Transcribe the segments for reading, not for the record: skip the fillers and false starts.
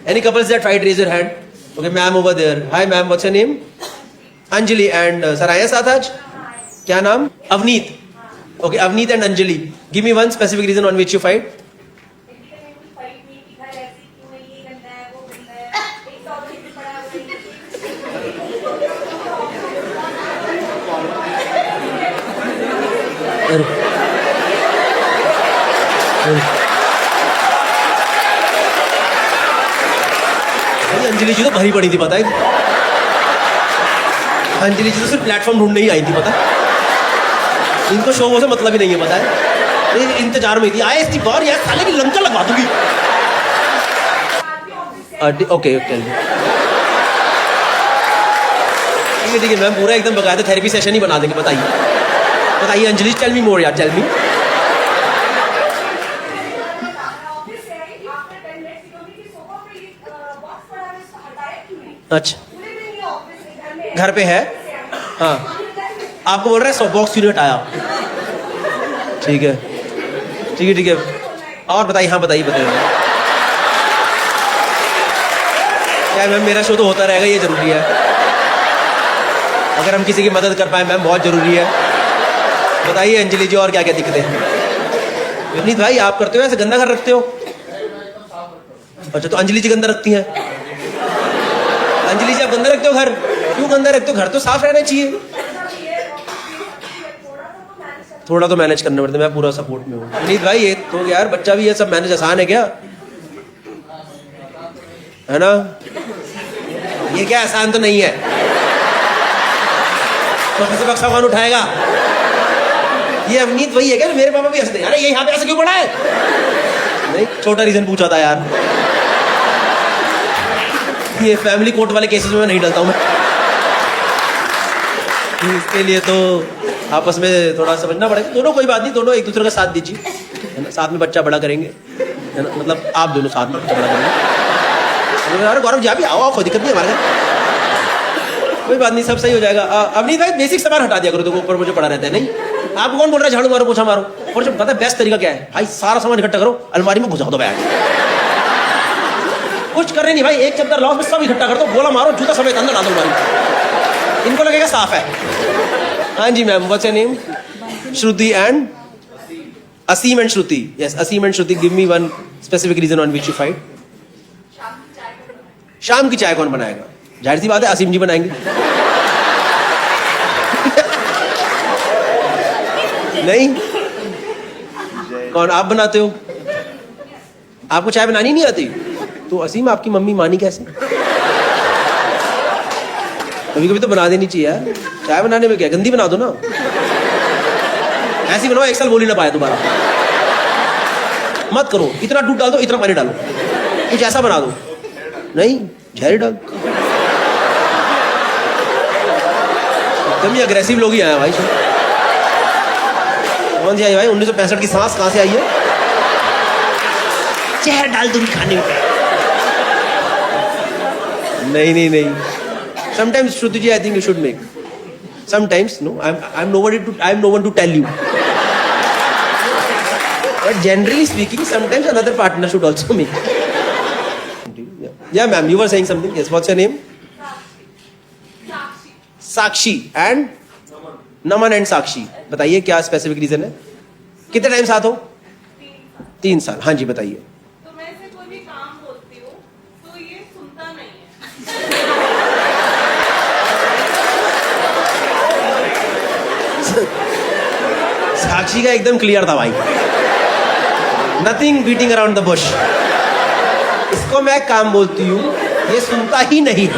Any couples that fight, raise your hand. Okay, ma'am over there. Hi ma'am, what's your name? Anjali. And sir आए साथ आज? क्या नाम? Avneet. Okay, Avneet and Anjali. Give me one specific reason on which you fight. Anjali जी तो भरी पड़ी थी, पता है? अंजलि जी तो सिर्फ प्लेटफॉर्म ढूंढने ही आई थी, पता है? इनको शो से मतलब ही नहीं है, पता है? ये इंतजार में थी, आए इतनी बार यार, साले की लंका लगवा दूंगी। ओके ओके, ठीक है मैम, पूरा एकदम बकायदा थेरेपी सेशन ही बना देंगे। बताइए अंजलि, टेल मी मोर यार, टेल मी। अच्छा, घर पे है? हाँ, आपको बोल रहा है बॉक्स क्यों नहीं हटाया? ठीक है। और बताइए, हाँ बताइए। क्या मैम, मेरा शो तो होता रहेगा, ये जरूरी है। अगर हम किसी की मदद कर पाए मैम, बहुत जरूरी है। बताइए अंजलि जी, और क्या क्या दिक्कतें हैं? विनीत भाई, आप करते हो ऐसे गंदा घर रखते हो? अच्छा, तो अंजलि जी गंदा रखती हैं? अंजलि जी आप गंदा रखते हो घर? क्यों गंदा रखते हो? घर तो साफ रहना चाहिए। थोड़ा तो मैनेज करना पड़ता है, मैं पूरा सपोर्ट में हूँ। विनीत भाई, ये तो यार बच्चा भी, ये सब मैनेज आसान है क्या? है ना? ये क्या आसान तो नहीं है। तो किसी बक्सा कौन उठाएगा? ये अवनीत वही है क्या? मेरे पापा भी हंसते हैं, अरे ये यहाँ पे ऐसा क्यों पड़ा है? नहीं, छोटा रीजन पूछा था यार। ये फैमिली कोर्ट वाले केसेस में नहीं डलता हूँ मैं। इसके लिए तो आपस में थोड़ा समझना पड़ेगा। दोनों कोई बात नहीं, दोनों एक दूसरे का साथ दीजिए, है ना? साथ में बच्चा बड़ा करेंगे, है ना? मतलब आप दोनों साथ में बच्चा बड़ा करेंगे। अरे गौरव जी, आप आओ, कोई दिक्कत नहीं हमारे। कोई बात नहीं, सब सही हो जाएगा। अवनीत भाई, बेसिक सामान हटा दिया करो, तो ऊपर मुझे पड़ा रहता है। नहीं, आपको कौन बोल रहा है झाड़ू मारो, पोछा मारो? और जो पता है बेस्ट तरीका क्या है भाई? सारा सामान इकट्ठा करो, अलमारी में घुसा दो बैग। कुछ कर रहे नहीं भाई, एक चद्दर लाओ, में सब इकट्ठा कर दो, गोला मारो, जूता समेत अंदर डाल दो अलमारी। इनको लगेगा साफ है। हाँ जी ma'am, what's your name? Shruti and Aseem and Shruti. Yes, Aseem and Shruti, give me one specific reason on which you fight. शाम की चाय कौन बनाएगा? जाहिर सी बात है, असीम जी बनाएंगे। नहीं, कौन? आप बनाते हो? आपको चाय बनानी नहीं आती? तो असीम, आपकी मम्मी मानी कैसे? कभी कभी तो बना देनी चाहिए यार। चाय बनाने में क्या, गंदी बना दो ना, ऐसी बनाओ एक साल बोल ही ना पाए दोबारा। मत करो, इतना दूध डाल दो, इतना पानी डालो, कुछ ऐसा बना दो। नहीं, झेरी डाल। एकदम ही अग्रेसिव लोग ही आए भाई। कौन सी आई भाई? 1965 की सांस कहां से आई है? जहर डाल दूंगी खाने में। नहीं। Sometimes Shruti ji, I think you should make. Sometimes no, I'm no one to tell you. But generally speaking, sometimes another partner should also make. Yeah, ma'am, you were saying something. Yes, what's your name? Sakshi and Naman and Sakshi. बताइए क्या specific reason है? कितने time साथ हो? 3 साल। हाँ जी, बताइए। तो मैं इसे कोई भी काम बोलती हूँ तो ये सुनता नहीं है। साक्षी का एकदम क्लियर था भाई, nothing beating around the Bush. इसको मैं काम बोलती हूँ, ये सुनता ही नहीं।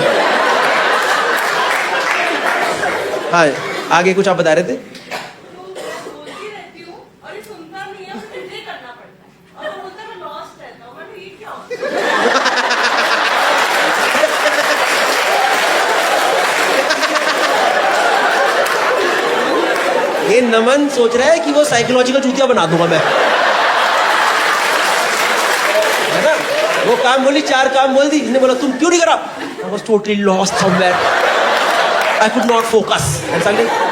हाँ, आगे कुछ आप बता रहे थे? बोलती रहती हूँ और ये सुनता नहीं है, मुझे ये करना पड़ता है। और वो बोलता है मैं लॉस्ट रहता हूँ। मैं ये क्या होता ये नमन सोच रहा है कि वो साइकोलॉजिकल चूतिया बना दूंगा मैं, है ना? वो काम बोली, 4 काम बोल दी, इसने बोला तुम क्यों नहीं करा? I was totally lost somewhere. I could not focus.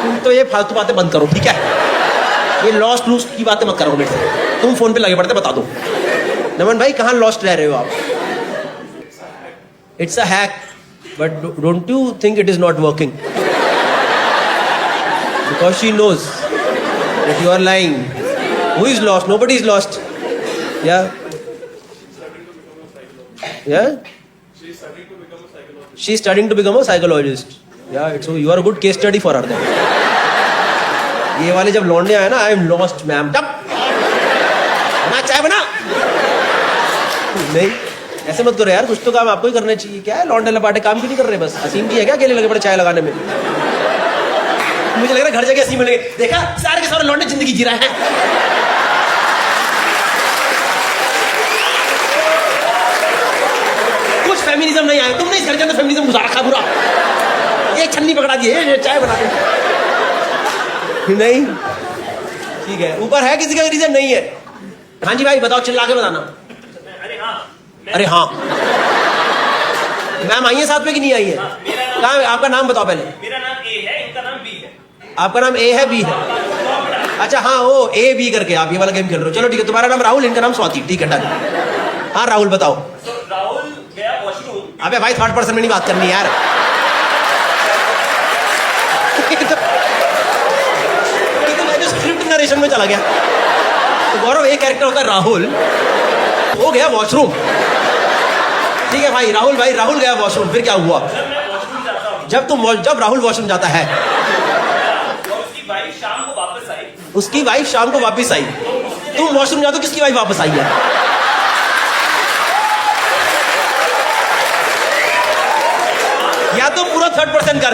तुम तो ये फालतू बातें बंद करो, ठीक है? ये लॉस्ट लूस्ट की बातें मत करो मेरे से। तुम फोन पे लगे पड़ते, बता दो। नमन भाई, कहाँ लॉस्ट रह रहे हो आप? It's a hack, but don't you think it is not working? Because she knows that you are lying. Who is lost? Nobody is lost. Yeah. Yeah. She is studying to become a psychologist. Yeah. So you are a good case study for her then. ये वाले जब लौंडे आए ना, I am lost, ma'am. तब बना चाय बना. नहीं, ऐसे मत करो यार, कुछ तो काम आपको ही करना चाहिए. क्या है लौंडे लपाटे काम क्यों नहीं कर रहे? बस असीम जी है क्या अकेले लगे पड़े चाय लगाने में? मुझे लग रहा है घर जाके असीम मिलेंगे. देखा सारे के सारे लौंडे जिंदगी जी रहे हैं. कुछ फेमिनिज्म नहीं आया, तुमने इस घर के अंदर फेमिनिज्म घुसा रखा पूरा. ये छन्नी पकड़ा दी है, ये चाय बना दे. नहीं ठीक है, ऊपर है किसी का रीजन नहीं है. हाँ जी भाई बताओ, चिल्ला के बताना. अरे हाँ मैम आई है साथ में कि नहीं आई है? कहाँ, आपका नाम बताओ पहले. मेरा नाम ए है, इनका नाम बी है. आपका नाम ए है, बी है? अच्छा हाँ, वो ए बी करके आप ये वाला गेम खेल रहे हो. चलो ठीक है, तुम्हारा नाम राहुल, इनका नाम स्वाति. ठीक है डन. हाँ राहुल बताओ. तो राहुल गया वॉशरूम. अबे भाई थर्ड पर्सन में नहीं बात करनी यार. स्क्रिप्ट नरेशन में चला गया. तो गौरव एक कैरेक्टर होता है राहुल, वो गया वॉशरूम. ठीक है भाई राहुल गया वॉशरूम. फिर क्या हुआ? जब मैं वॉशरूम जाता हूँ, जब राहुल वॉशरूम जाता है और उसकी वाइफ शाम को वापस आई. उसकी वाइफ शाम को वापस आई. तुम वॉशरूम जाते हो, किसकी वाइफ वापस आई है? या तो पूरा थर्ड पर्सन कर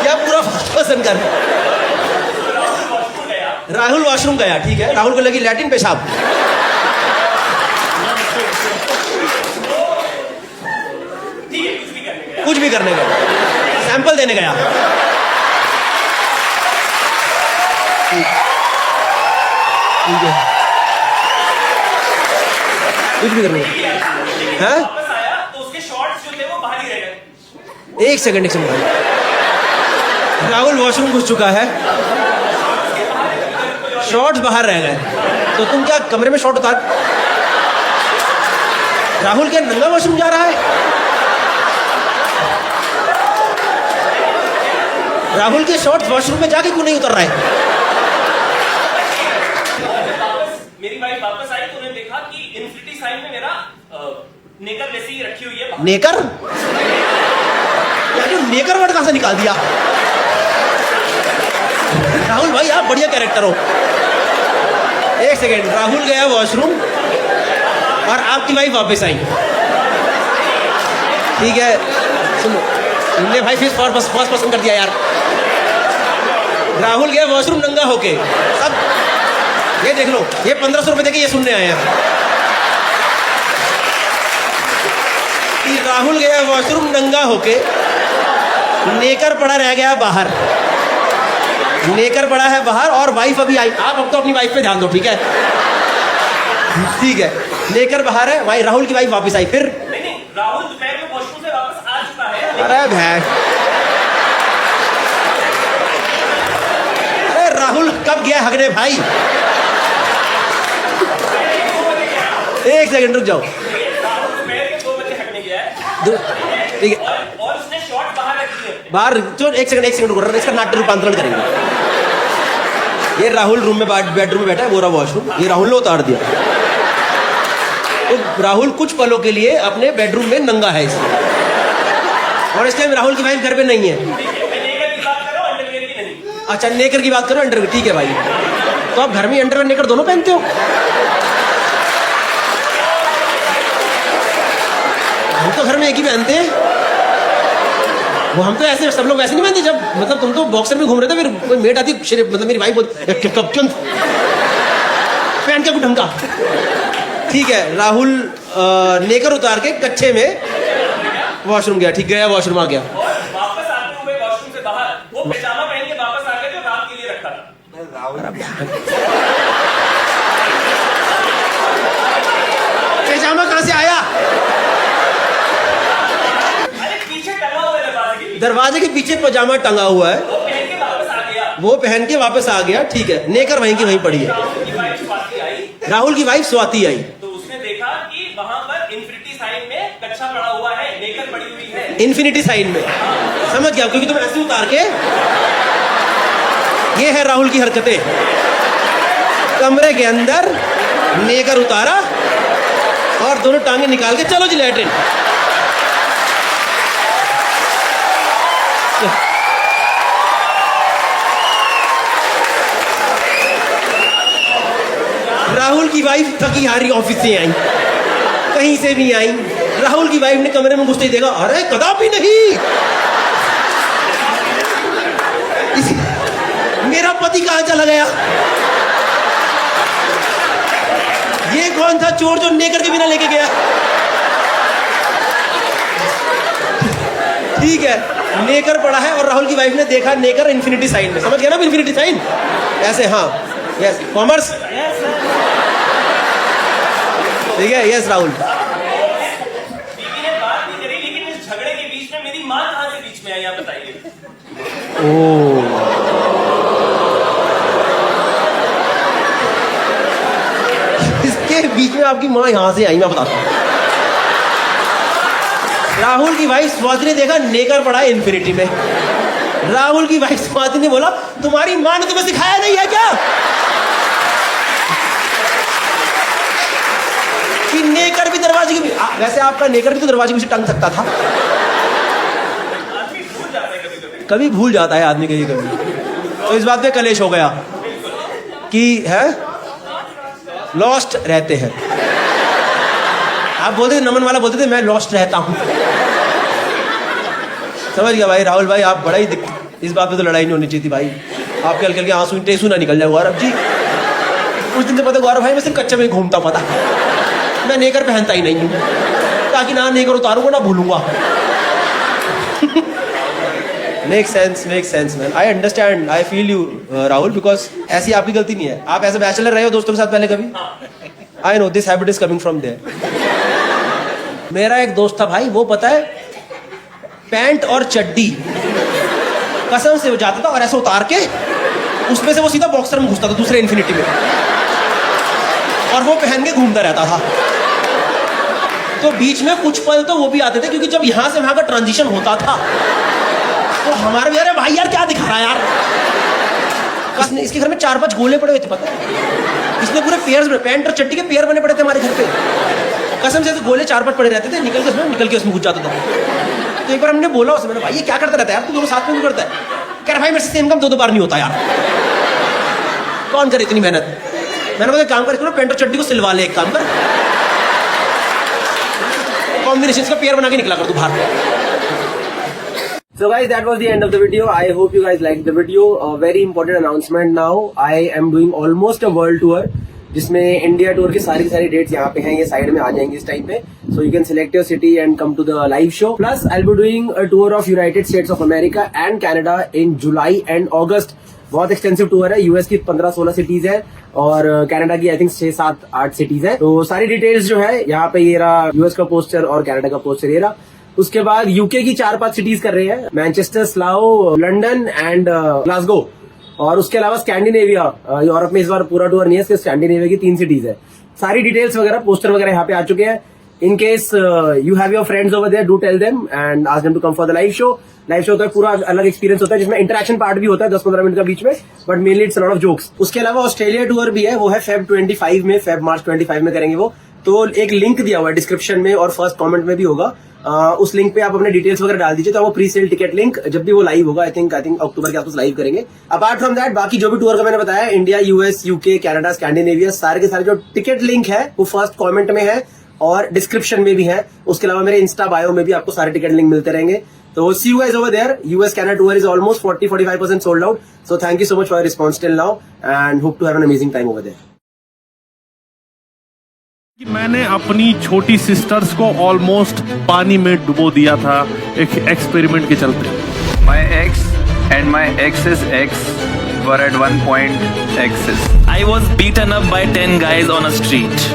या पूरा फर्स्ट पर्सन कर. राहुल वॉशरूम गया. ठीक है, राहुल को लगी लैट्रिन पेशाब. ठीक है, कुछ भी करने गया. कुछ भी करने गया, सैंपल देने गया. ठीक है, कुछ भी करने गया. हाँ वापस आया तो उसके शॉर्ट्स जो थे वो बाहर ही रह गए. एक सेकंड भाई. राहुल वॉशरूम घुस चुका है, शॉर्ट्स बाहर रह गए, तो तुम क्या कमरे में शॉर्ट उतार? राहुल क्या नंगा वॉशरूम जा रहा है? राहुल के शॉर्ट्स वॉशरूम में जाके क्यों नहीं उतर रहा है? मेरी वाइफ वापस आई तो उन्होंने देखा कि इन्फिनिटी साइन में मेरा नेकर जैसी रखी हुई है. नेकर? यार नेकर वर्ड कहां से निकाल दिया? राहुल भाई आप बढ़िया कैरेक्टर हो. एक सेकेंड, राहुल गया वॉशरूम और आपकी वाइफ वापस आई. ठीक है सुनो, तुमने भाई फिर फर्स्ट पसंद कर दिया यार. राहुल गया वॉशरूम नंगा होके. सब ये देख लो, ये 1500 रुपए देके ये सुनने आए हैं कि राहुल गया वॉशरूम नंगा होके, नेकर पड़ा रह गया बाहर. नेकर पड़ा है बाहर और वाइफ अभी आई. आप अब तो अपनी वाइफ पे ध्यान दो. ठीक है ठीक है, नेकर बाहर है, भाई राहुल की वाइफ वापस आई. फिर नहीं, राहुल दोपहर में वॉशरूम से वापस आ चुका है. अरे भाई, अरे राहुल कब गया हगने भाई? एक सेकंड रुक जाओ. राहुल दोपहर के 2 बजे हटने गया है. ठीक है, और उसने शॉर्ट बाहर रखी है. बाहर जो एक सेकंड रुक रहा है, इसका नाट्य रूपांतरण करेंगे. ये राहुल रूम में बेडरूम में बैठा है, वो रहा वॉशरूम. ये राहुल ने उतार दिया. तो राहुल कुछ पलों के लिए अपने बेडरूम में नंगा है इसलिए, और इस टाइम राहुल की वाइफ घर पे नहीं है. मैं नेकर की बात कर रहा हूँ, अंडरवियर की नहीं. अच्छा नेकर की बात करो, अंडरवियर. ठीक है भाई, तो आप घर में अंडरवियर नेकर दोनों पहनते हो? हम तो घर में एक ही पहनते हैं. वो हम तो ऐसे सब लोग वैसे नहीं पहनते. जब मतलब तुम तो बॉक्सर में घूम रहे थे, फिर कोई मेट आती मतलब मेरी वाइफ बोलती कब क्यों पहन के कुछ ढंग का. ठीक है, राहुल नेकर उतार के कच्चे में वॉशरूम गया. ठीक, गया वॉशरूम आ गया. और वापस आते हुए वॉशरूम से बाहर वो पैजामा पहन के वापस आ गया जो रात के लिए रखा था. पैजामा कहां से आया? अरे पीछे टंगा हुआ है दरवाजे के पीछे पजामा टंगा हुआ है, वो पहन के वापस आ गया. वो पहन के वापस आ गया. ठीक है, नेकर वहीं की वहीं पड़ी है. राहुल की वाइफ स्वाति आई राहुल की वाइफ स्वाति आई. तो उसने देखा कि वहां पर इन्फिनिटी साइन में कच्चा पड़ा हुआ है, नेकर पड़ी हुई है। इन्फिनिटी साइन में समझ गया, क्योंकि तुम ऐसे उतार के, ये है राहुल की हरकतें। कमरे के अंदर नेकर उतारा और दोनों टांगे निकाल के चलो जी लैट्रिन। राहुल की वाइफ थकी हारी ऑफिस से आई, कहीं से भी आई, राहुल की वाइफ ने कमरे में घुसते ही देखा, अरे कदापि नहीं, मेरा पति कहां चला गया? ये कौन था चोर जो नेकर के बिना लेके गया? ठीक है, नेकर पड़ा है और राहुल की वाइफ ने देखा नेकर इन्फिनिटी साइन में, समझ गया ना इन्फिनिटी साइन ऐसे? हाँ, यस कॉमर्स, ठीक है, यस राहुल। बीवी ने बात नहीं करी, लेकिन इस झगड़े के बीच में मेरी माँ कहाँ से बीच में आई, आप बताइए। इसके बीच में आपकी माँ यहां से आई, मैं बताता हूं। राहुल की वाइफ स्वाति ने देखा नेकर पड़ा है इन्फिनिटी में। राहुल की वाइफ स्वाति ने बोला, तुम्हारी माँ ने तुम्हें सिखाया नहीं है क्या कि नेकर भी दरवाजे के वैसे आपका नेकर भी तो दरवाजे के पीछे टंग सकता था। आदमी भूल जाता है कभी कभी। कभी भूल जाता है आदमी कभी कभी, तो इस बात पे कलेश हो गया कि है लॉस्ट रहते हैं। आप बोलते थे, नमन वाला बोलते थे मैं लॉस्ट रहता हूं। समझ गया भाई राहुल भाई, आप बड़ा ही इस बात पे तो लड़ाई नहीं होनी चाहिए थी भाई। आपके हल्के हल्के आंसू टेसू ना निकल जाए गौरव जी। उस दिन से पता गौरव भाई मैं सिर्फ कच्चे में घूमता पता, मैं नेकर पहनता ही नहीं हूं, ताकि ना नेकर उतारूंगा ना भूलूंगा। Make sense man, I understand, I feel you Rahul, because ऐसी आपकी गलती नहीं है। आप ऐसे बैचलर रहे हो दोस्तों के साथ पहले कभी? I know this habit is coming from there. मेरा एक दोस्त था भाई, वो पता है पैंट और चड्डी कसम से वो जाता था और ऐसे उतार के उसमें से वो सीधा बॉक्सर में घुसता था दूसरे इन्फिनिटी में, और वो पहन के घूमता रहता था। तो बीच में कुछ पल तो वो भी आते थे, क्योंकि जब यहां से वहां का ट्रांजिशन होता था तो हमारे भी, अरे भाई यार क्या दिखा रहा है यार। कसम, इसके घर में 4-5 गोले पड़े हुए थे पता है, इसमें पूरे पेयर्स, पैंट और चड्डी के पेयर बने पड़े थे हमारे घर पे। कसम से तो गोले 4-5 पड़े रहते थे, निकल के उसमें घुस जाता था। तो एक बार हमने बोला उसमें, मैंने भाई ये क्या करता रहता है यार, तू दोनों साथ में भी करता है? कह रहा भाई मेरे से सेम काम 2-2 बार नहीं होता यार, कौन करे इतनी मेहनत। मैंने बोला काम कर, पैंट और चड्डी को सिलवा ले, एक काम कर, कॉम्बिनेशन का पेयर बना के निकला कर तू बाहर। So guys, that was the end of the video. I hope you guys liked the video. A very important announcement now. I am doing almost a world tour, जिसमें इंडिया टूर की सारी dates यहाँ पे हैं, ये side में आ जाएंगे इस टाइम पे. So you can select your city and come to the live show. Plus, I'll be doing a tour of United States of America and Canada in July and August. बहुत extensive tour है. US की 15-16 cities है और Canada की I think 6-7-8 cities है. तो सारी details जो है यहाँ पे ये रहा, यूएस का पोस्टर और कनाडा का पोस्टर ये रहा. उसके बाद यूके की 4-5 सिटीज कर रहे हैं, मैनचेस्टर, स्लाओ, लंदन एंड ग्लासगो. और उसके अलावा स्कैंडिनेविया, यूरोप में इस बार पूरा टूर नहीं है, सिर्फ स्कैंडिनेविया की 3 सिटीज है. सारी डिटेल्स वगैरह, पोस्टर वगैरह यहाँ पे आ चुके हैं. In case you have your friends over there, do tell them and ask them to come for the live show. Live show होता है पूरा अलग एक्सपीरियंस होता है, जिसमें इंटरेक्शन पार्ट भी होता है 10-15 मिनट का बीच में, but mainly it's a lot of jokes. उसके अलावा ऑस्ट्रेलिया टूर भी है, वो है मार्च 25 में करेंगे वो. तो एक लिंक दिया हुआ है डिस्क्रिप्शन में और फर्स्ट कमेंट में भी होगा. उस लिंक पे आप अपने डिटेल्स वगैरह डाल दीजिए, तो वो प्री सेल टिकट लिंक जब भी वो लाइव होगा, आई थिंक अक्टूबर के आसपास लाइव करेंगे. अपार्ट फ्रॉम दैट बाकी जो भी टूर का मैंने बताया, India, US, UK, Canada, Scandinavia, सारे के सारे जो टिकट लिंक है वो फर्स्ट कमेंट में है और डिस्क्रिप्शन में भी है. उसके अलावा मेरे इंस्टा बायो में भी आपको सारे टिकट लिंक मिलते रहेंगे. तो see you guys over there. US Canada tour is almost 40-45% sold out. So thank you so much for your response till now and hope to have an amazing time over there. कि मैंने अपनी छोटी sisters को almost पानी में डुबो दिया था एक एक्सपेरिमेंट के चलते. My ex and my ex's ex were at one point exes. I was beaten up by 10 guys on a street.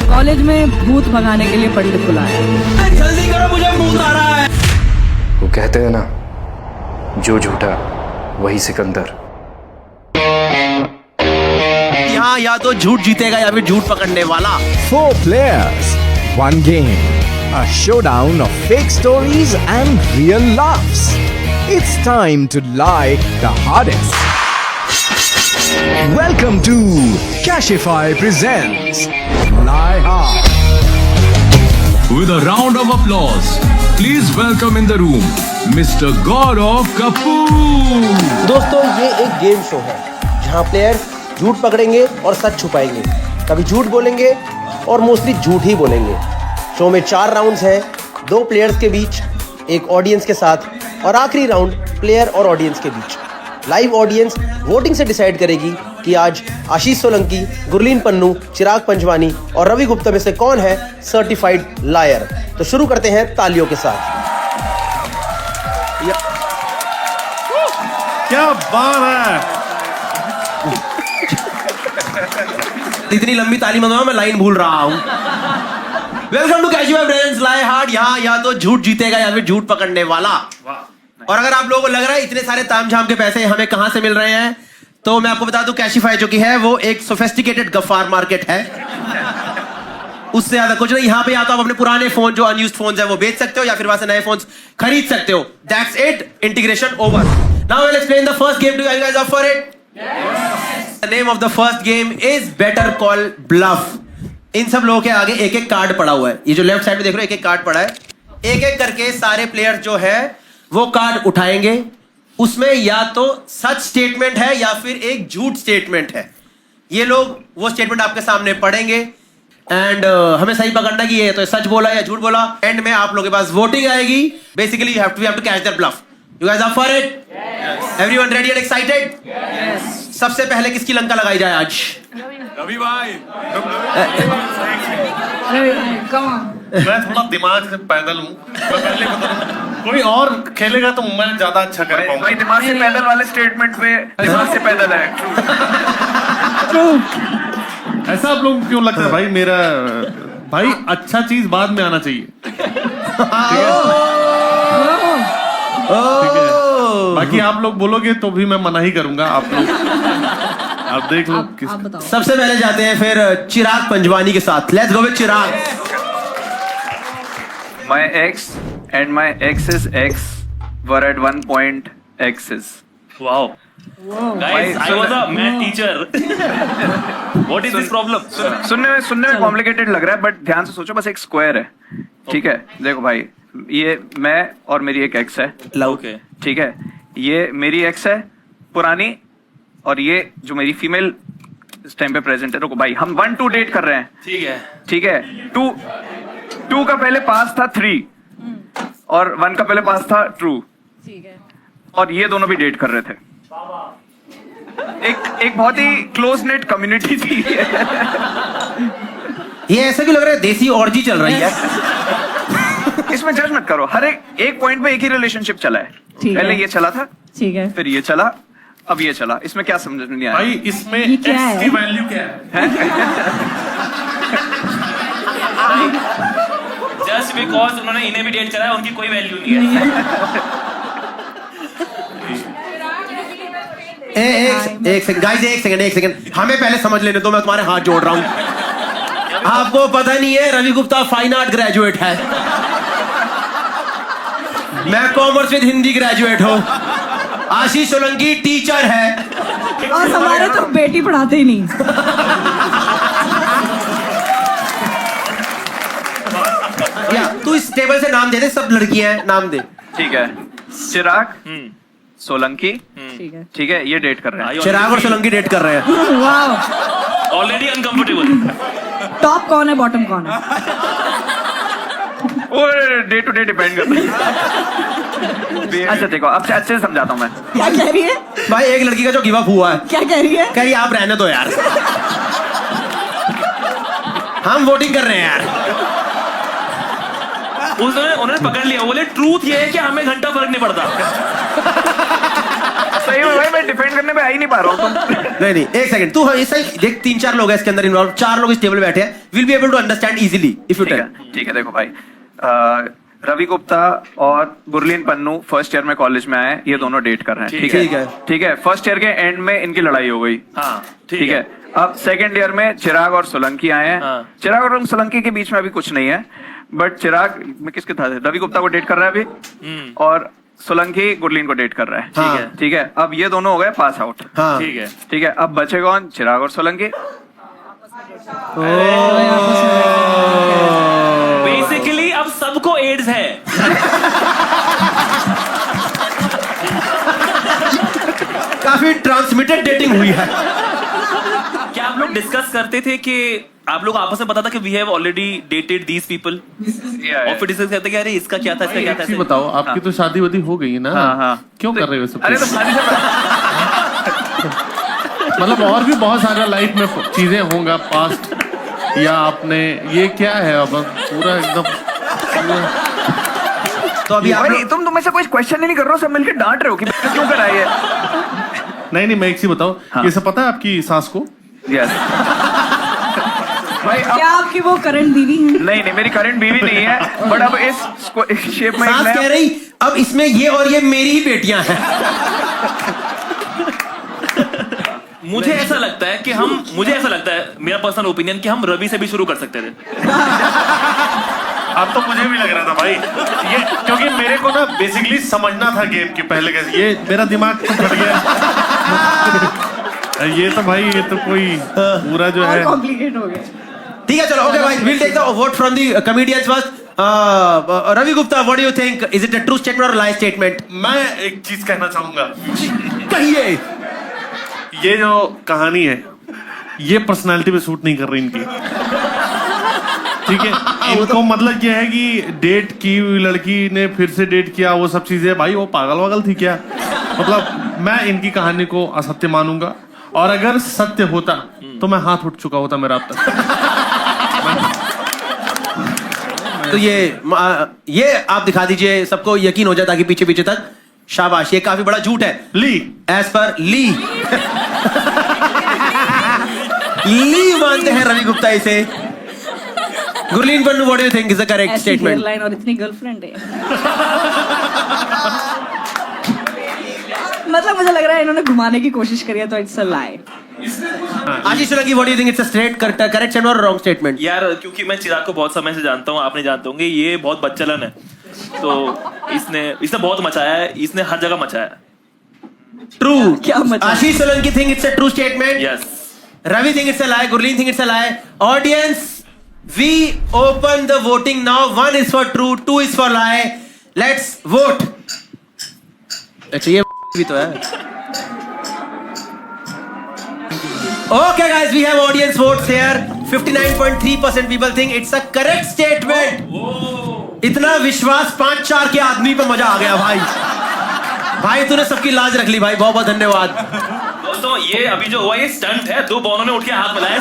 College में भूत भगाने के लिए पंडित बुलाया. जल्दी करो, मुझे भूत आ रहा है. वो कहते हैं ना, जो झूठा वही सिकंदर. यहाँ या तो झूठ जीतेगा या फिर झूठ पकड़ने वाला. 4 players, 1 game. A showdown of fake stories and real laughs. It's time to lie the hardest. Welcome to Cashify presents Lie Hard. With a round of applause, please welcome in the room Mr. Gaurav Kapoor. दोस्तों ये एक game show है जहाँ player झूठ पकड़ेंगे और सच छुपाएंगे, कभी झूठ बोलेंगे और मोस्टली झूठ ही बोलेंगे। शो में 4 राउंड्स हैं, 2 प्लेयर्स के बीच, एक ऑडियंस के साथ और आखिरी राउंड प्लेयर और ऑडियंस के बीच। लाइव ऑडियंस वोटिंग से डिसाइड करेगी कि आज आशीष सोलंकी, गुरलीन पन्नू, चिराग पंजवानी और रवि गुप्ता में से कौन है सर्टिफाइड लायर। तो शुरू करते हैं तालियों के साथ। क्या बात है। इतनी लंबी ताली मंगवा, मैं लाइन भूल रहा हूं। Welcome to Cashify presents lie hard. यहाँ या तो झूठ जीतेगा या फिर झूठ पकड़ने वाला। और अगर आप लोगों को लग रहा है इतने सारे तामझाम के पैसे हमें कहां से मिल रहे हैं, तो मैं आपको बता दूं कैशिफाई जो कि है वो एक सोफिस्टिकेटेड गफ्फार मार्केट है। उससे ज्यादा कुछ नहीं। यहाँ पे या तो आप अपने पुराने फोन जो अनयूज्ड फोन्स है वो बेच सकते हो या फिर वहां से नए फोन्स खरीद सकते हो। That's it, integration over. Now I will explain the first game to you guys. Up for it? The name of the first game is Better Call Bluff. इन सब लोगों के आगे एक एक कार्ड पड़ा हुआ है। ये जो लेफ्ट साइड में देख रहे हो एक एक कार्ड पड़ा है। एक एक करके सारे प्लेयर जो है वो कार्ड उठाएंगे। उसमें या तो सच स्टेटमेंट है या फिर एक झूठ स्टेटमेंट है। ये लोग वो स्टेटमेंट आपके सामने पढ़ेंगे एंड हमें सही पकड़ना कि ये तो सच बोला या झूठ बोला। एंड में आप लोगों के पास वोटिंग आएगी। Basically you have to catch their bluff. You guys up for it? Yes. Everyone ready and excited? Yes. सबसे पहले किसकी लंका लगाई जाए आज? रवि भाई। मैं थोड़ा दिमाग से पैदल हूँ, मैं पहले बता दूं। कोई और खेलेगा तो मैं ज्यादा अच्छा कर पाऊंगा। भाई दिमाग से पैदल वाले स्टेटमेंट पे दिमाग से पैदल है। ऐसा आप लोग क्यों लगता है भाई? मेरा भाई अच्छा चीज बाद में आना चाहिए। ठीक है? बाकी आप लोग बोलोगे तो भी मैं मना ही करूंगा। आप लोग आप देख लो किस। सबसे पहले जाते हैं फिर चिराग पंजवानी के साथ। Let's go with Chirag. My ex and my ex's ex were at one point exes. Wow. Guys, I was a math teacher. What is this problem? सुनने में कॉम्प्लिकेटेड लग रहा है, बट ध्यान से सोचो, बस एक स्क्वायर है। ठीक है, देखो भाई, ये मैं और मेरी एक एक्स है। Okay. ठीक है, ये मेरी एक्स है पुरानी, और ये जो मेरी फीमेल इस टाइम पे प्रेजेंट है। रुको भाई, हम 1 2 डेट कर रहे हैं। ठीक है। ठीक है, 2 का पहले पास था 3 और 1 का पहले पास था ट्रू। ठीक है। और ये दोनों भी डेट कर रहे थे। एक बहुत ही क्लोज नेट कम्युनिटी थी। ये ऐसा क्यों लग रहा है देसी ऑर्जी चल रही है? इसमें जज मत करो। हर एक पॉइंट पे एक ही रिलेशनशिप चला है। पहले ये चला था, ठीक है, फिर ये चला, अब ये चला। इसमें क्या समझ नहीं आया भाई? इसमें ये क्या एक्स है? की वैल्यू क्या है? जस्ट बिकॉज उन्होंने इन्हें भी डेट कराया, उनकी कोई वैल्यू नहीं है। एक सेकंड गाइस, एक सेकंड हमें पहले समझ लेने दो। मैं तुम्हारे हाथ जोड़ रहा हूं। आपको पता नहीं है Ravi Gupta fine art graduate है, मैं कॉमर्स विद हिंदी ग्रेजुएट हूँ। आशीष सोलंकी टीचर है और हमारे तो बेटी पढ़ाते ही नहीं। क्या तू इस टेबल से नाम दे दे, सब लड़कियां हैं, नाम दे। ठीक है, चिराग, सोलंकी, ठीक है, ठीक है, ये डेट कर रहे हैं। चिराग और सोलंकी डेट कर रहे हैं। वाह। Already uncomfortable. टॉप कौन है, बॉटम कौन है? वो डे टू डे डिपेंड करता है। अच्छा देखो, अब अच्छे से समझाता हूँ मैं। क्या कह रही है भाई? एक लड़की का जो गिव अप हुआ है। क्या कह रही है? कह रही आप रहने दो यार, हम वोटिंग कर रहे हैं यार। उन्होंने पकड़ लिया। बोले ट्रूथ ये है कि हमें घंटा फर्क नहीं पड़ता। सही में भाई, मैं डिफेंड करने पे आ ही नहीं पा रहा हूँ। नहीं एक सेकंड, तू ऐसा ही देख। 3-4 लोग हैं इसके अंदर इन्वॉल्व, 4 लोग इस टेबल बैठे हैं। Will be able to understand easily if you tell. ठीक है, देखो भाई, रवि गुप्ता और गुरलीन पन्नू फर्स्ट ईयर में कॉलेज में आए, ये दोनों डेट कर रहे हैं। ठीक है, फर्स्ट ईयर के एंड में इनकी लड़ाई हो गई। हाँ, ठीक है। अब सेकंड ईयर में चिराग और सोलंकी आए हैं। हाँ। चिराग और सोलंकी के बीच में अभी कुछ नहीं है, बट चिराग में किसके था, रवि गुप्ता को डेट कर रहा है अभी, और सोलंकी गुरलीन को डेट कर रहा है। हाँ। ठीक है, अब ये दोनों हो गए पास आउट। हाँ। ठीक है, अब बचे कौन, चिराग और सोलंकी। बेसिकली अब सबको एड्स है। काफी ट्रांसमिटेड डेटिंग हुई है। क्या आप लोग डिस्कस करते थे कि आप लोग आपस में पता था कि we have already dated these people, और फिर डिस्कस करते कि अरे इसका क्या था, इसका क्या था। एक चीज बताओ, आपकी तो शादी वादी हो गई है ना? हाँ। क्यों कर रहे हो सब अरे तो कुछ? शादी से मतलब और भी बहुत सारा लाइफ में चीजें होंगा पास्ट, या आपने ये क्या है अब पूरा एकदम तो अभी आप भाई, तुम में से कोई क्वेश्चन ही नहीं कर रहे हो, सब मिलकर डांट रहे हो कि क्यों कराइए। नहीं, मैं एक चीज बताओ, ये सब पता है आपकी सास को? यस भाई, अब क्या आपकी वो करंट बीवी है? नहीं, मेरी करंट बीवी नहीं है, बट अब इस शेप में सास कह रही अब इसमें ये और ये मेरी ही बेटियां हैं। मुझे ऐसा लगता है कि मुझे ऐसा लगता है, मेरा पर्सनल ओपिनियन, कि हम रवि से भी शुरू कर सकते थे। अब तो मुझे भी लग रहा था भाई, ये क्योंकि मेरे को ना बेसिकली समझना था गेम के पहले कैसे, ये मेरा दिमाग तो फट गया। ये तो भाई, ये तो कोई पूरा जो है कॉम्प्लिकेट हो गया। ठीक है, चलो ओके भाई, will take the vote from the comedians first. Ravi Gupta, what do you think, is it a true statement और लाई स्टेटमेंट? मैं एक चीज कहना चाहूंगा, कहिए। ये जो कहानी है ये पर्सनालिटी पे सूट नहीं कर रही इनकी। ठीक है, इनको मतलब ये है कि डेट की लड़की ने फिर से डेट किया, वो सब चीजें, भाई वो पागल वागल थी क्या? मतलब मैं इनकी कहानी को असत्य मानूंगा, और अगर सत्य होता तो मैं हाथ उठ चुका होता मेरा अब तक। तो ये आप दिखा दीजिए, सबको यकीन हो जाए ताकि पीछे पीछे तक। शाबाश, ये काफी बड़ा झूठ है। ली एज पर ली ली मानते हैं रवि गुप्ता इसे। Gurleen Pannu, what do you think is the correct ऐसी स्टेटमेंट? हेयरलाइन और इतनी गर्लफ्रेंड है। मतलब मुझे लग रहा है इन्होंने घुमाने की कोशिश करी है, तो it's a lie. Ashish Solanki, what do you think it's a straight correct statement और रॉन्ग स्टेटमेंट? यार, क्योंकि मैं चिराग को बहुत समय से जानता हूँ, आपने जानते होंगे, ये बहुत बच्चलन है, तो इसने बहुत मचाया है, इसने हर जगह मचाया है। ट्रू। क्या मचा? Ashish Solanki think it's a true statement. Yes. Ravi think it's a lie. Gurleen think it's a lie. Audience, we open the voting now. 1 is for true, 2 is for lie. Let's vote. अच्छा, ये भी तो है. Okay guys, we have audience votes here. 59.3% people think it's a correct statement. इतना विश्वास 5-4 के आदमी पे मजा आ गया भाई. भाई तूने सबकी लाज रख ली भाई, बहुत बहुत धन्यवाद. दोस्तों, ये अभी जो हुआ ये स्टंट है, 2 बॉलों ने उठ के हाथ मिलाया।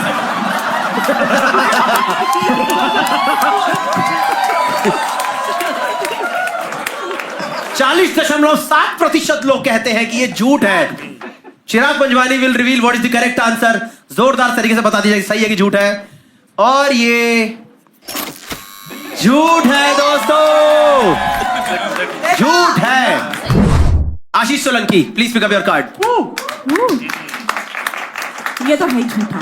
40.7% लोग कहते हैं कि ये झूठ है. Chirag Panjwani will reveal what is the correct answer. जोरदार तरीके से बता दीजिए सही है कि झूठ है. और ये झूठ है दोस्तों, झूठ है. Ashish Solanki, please pick up your card. ये तो है ही झूठा.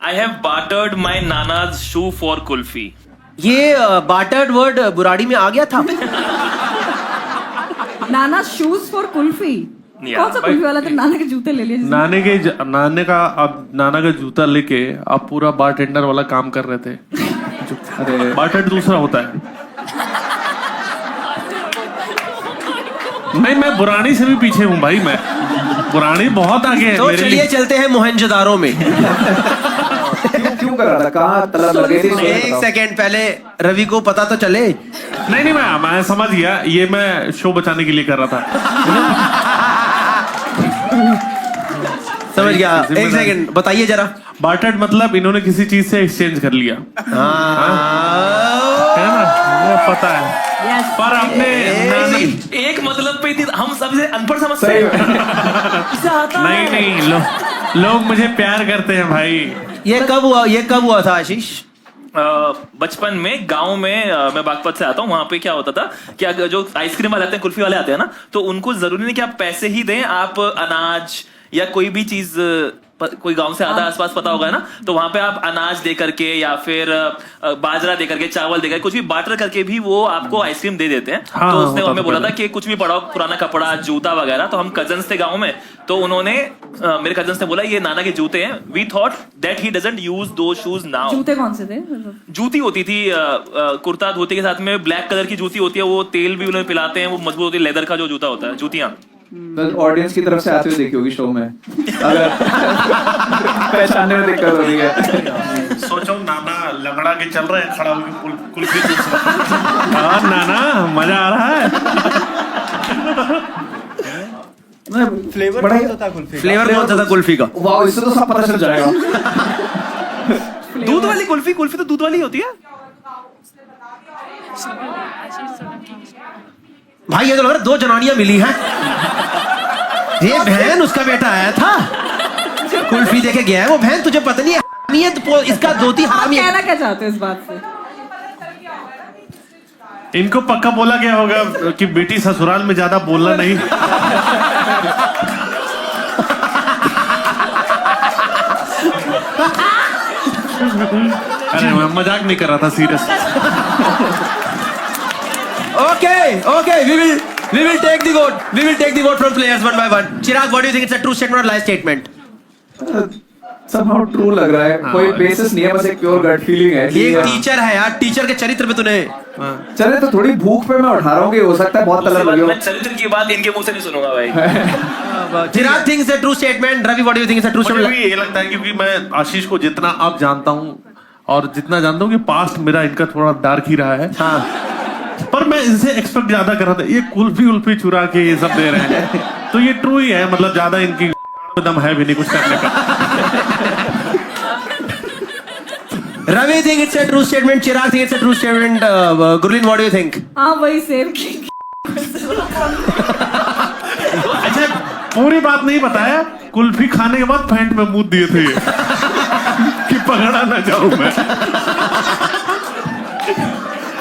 I have bartered my nana's shoe for kulfi. ये बार्टर्ड वर्ड बुराड़ी में आ गया था. नाना शूज फॉर कुल्फी. कौन सा कुल्फी वाला? तो नाना के जूते ले लिए. नाना का जूता लेके आप पूरा बारटेंडर वाला काम कर रहे थे. अरे बारटेंडर दूसरा होता है. नहीं, मैं बुरानी से भी पीछे हूँ भाई. मैं बुरानी बहुत आगे है. तो चलिए चलते हैं मोहनजोदारो में. क्यों कर रहा था? कहाँ तलब लगे थे? एक सेकेंड पहले रवि को पता तो चले. नहीं, मैं समझ गया. ये मैं शो बचाने के लिए कर रहा था. समझ गया. एक सेकेंड बताइए जरा. बार्टेड मतलब इन्होंने किसी चीज से एक्सचेंज कर लिया, है ना? वो पता है. पर अपने एक मतलब पे हम सबसे अनपढ़ समझते हैं. नहीं, लोग मुझे प्यार करते हैं भाई. ये कब हुआ था आशीष? बचपन में गांव में, मैं बागपत से आता हूँ. वहां पे क्या होता था कि अगर जो आइसक्रीम वाले आते हैं, कुल्फी वाले आते हैं ना, तो उनको जरूरी नहीं कि आप पैसे ही दें, आप अनाज या कोई भी चीज कोई गांव से आता है आसपास पता होगा ना, तो वहां पे आप अनाज दे करके या फिर बाजरा दे करके, चावल दे करके, कुछ भी बार्टर करके भी वो आपको आइसक्रीम दे देते हैं। हाँ, तो उसने हमें बोला पहले। था कि कुछ भी पड़ा हो, पुराना कपड़ा, जूता वगैरह। तो हम कजन्स थे गाँव में, तो उन्होंने मेरे कजन्स ने बोला ये नाना के जूते हैं। We thought that he doesn't use those shoes now. जूते कौन से थे? जूती होती थी कुर्ता धोती के साथ में ब्लैक कलर की जूती होती है, वो तेल भी उन्हें पिलाते हैं, वो मजबूत होती है, लेदर का जो जूता होता है, जूतियां। ऑडियंस की तरफ से आते हुए देखी होगी शो में, अगर पहचानने में दिक्कत हो रही है। सोचो नाना लंगड़ा के चल रहे हैं, खड़ा होकर कुल्फी चूस रहा है। हाँ नाना, मजा आ रहा है। फ्लेवर बड़ा कौन सा था कुल्फी? फ्लेवर कौन सा था कुल्फी का? वाह, इससे तो सब पता चल जाएगा। दूध वाली कुल्फी, कुल्फी तो दूध वाली होती है। भाई ये तो लग रहा है 2 जनानियां मिली हैं। ये बहन उसका बेटा आया था, कुल्फी देके गया है। वो बहन तुझे पता नहीं है तो इसका धोती आप हरामी है। कहना क्या चाहते हो इस बात से? इनको पक्का बोला गया होगा कि बेटी ससुराल में ज्यादा बोलना नहीं। अरे मैं मजाक नहीं कर रहा था, serious. Okay, we will take the vote. We will take the vote from players one by one. Chirag, what do you think? It's a true statement or lie statement? somehow true लग रहा है, कोई basis नहीं है, बस एक pure gut feeling है। ये एक टीचर है यार, टीचर के चरित्र पे तूने चले तो थोड़ी भूख पे मैं उठा रहा हूँ कि हो सकता है बहुत कलर लगे हो। मैं चरित्र की बात इनके मुंह से नहीं सुनूंगा भाई। चिराग thinks it's a true statement. Ravi, what do you think? It's a true मुझे statement? भी ये लगता है क्योंकि मैं आशीष को जितना अब जानता हूँ और जितना जानता हूँ कि पास्ट मेरा इनका थोड़ा डार्क ही रहा है। हाँ, पर मैं इनसे एक्सपेक्ट ज्यादा कर रहा था। ये कुल्फी उल्फी चुरा के ये सब दे रहे हैं, तो ये ट्रू ही है। मतलब ज्यादा इनकी दम है भी नहीं कुछ करने का। Ravi think it's a true statement. Chirag think it's a true statement. Gurleen, what do you think? हाँ, वही सेम की। अच्छा, पूरी बात नहीं बताया। कुल्फी खाने के बाद पैंट में मुंह दिए थे कि पकड़ा ना जाऊं मैं।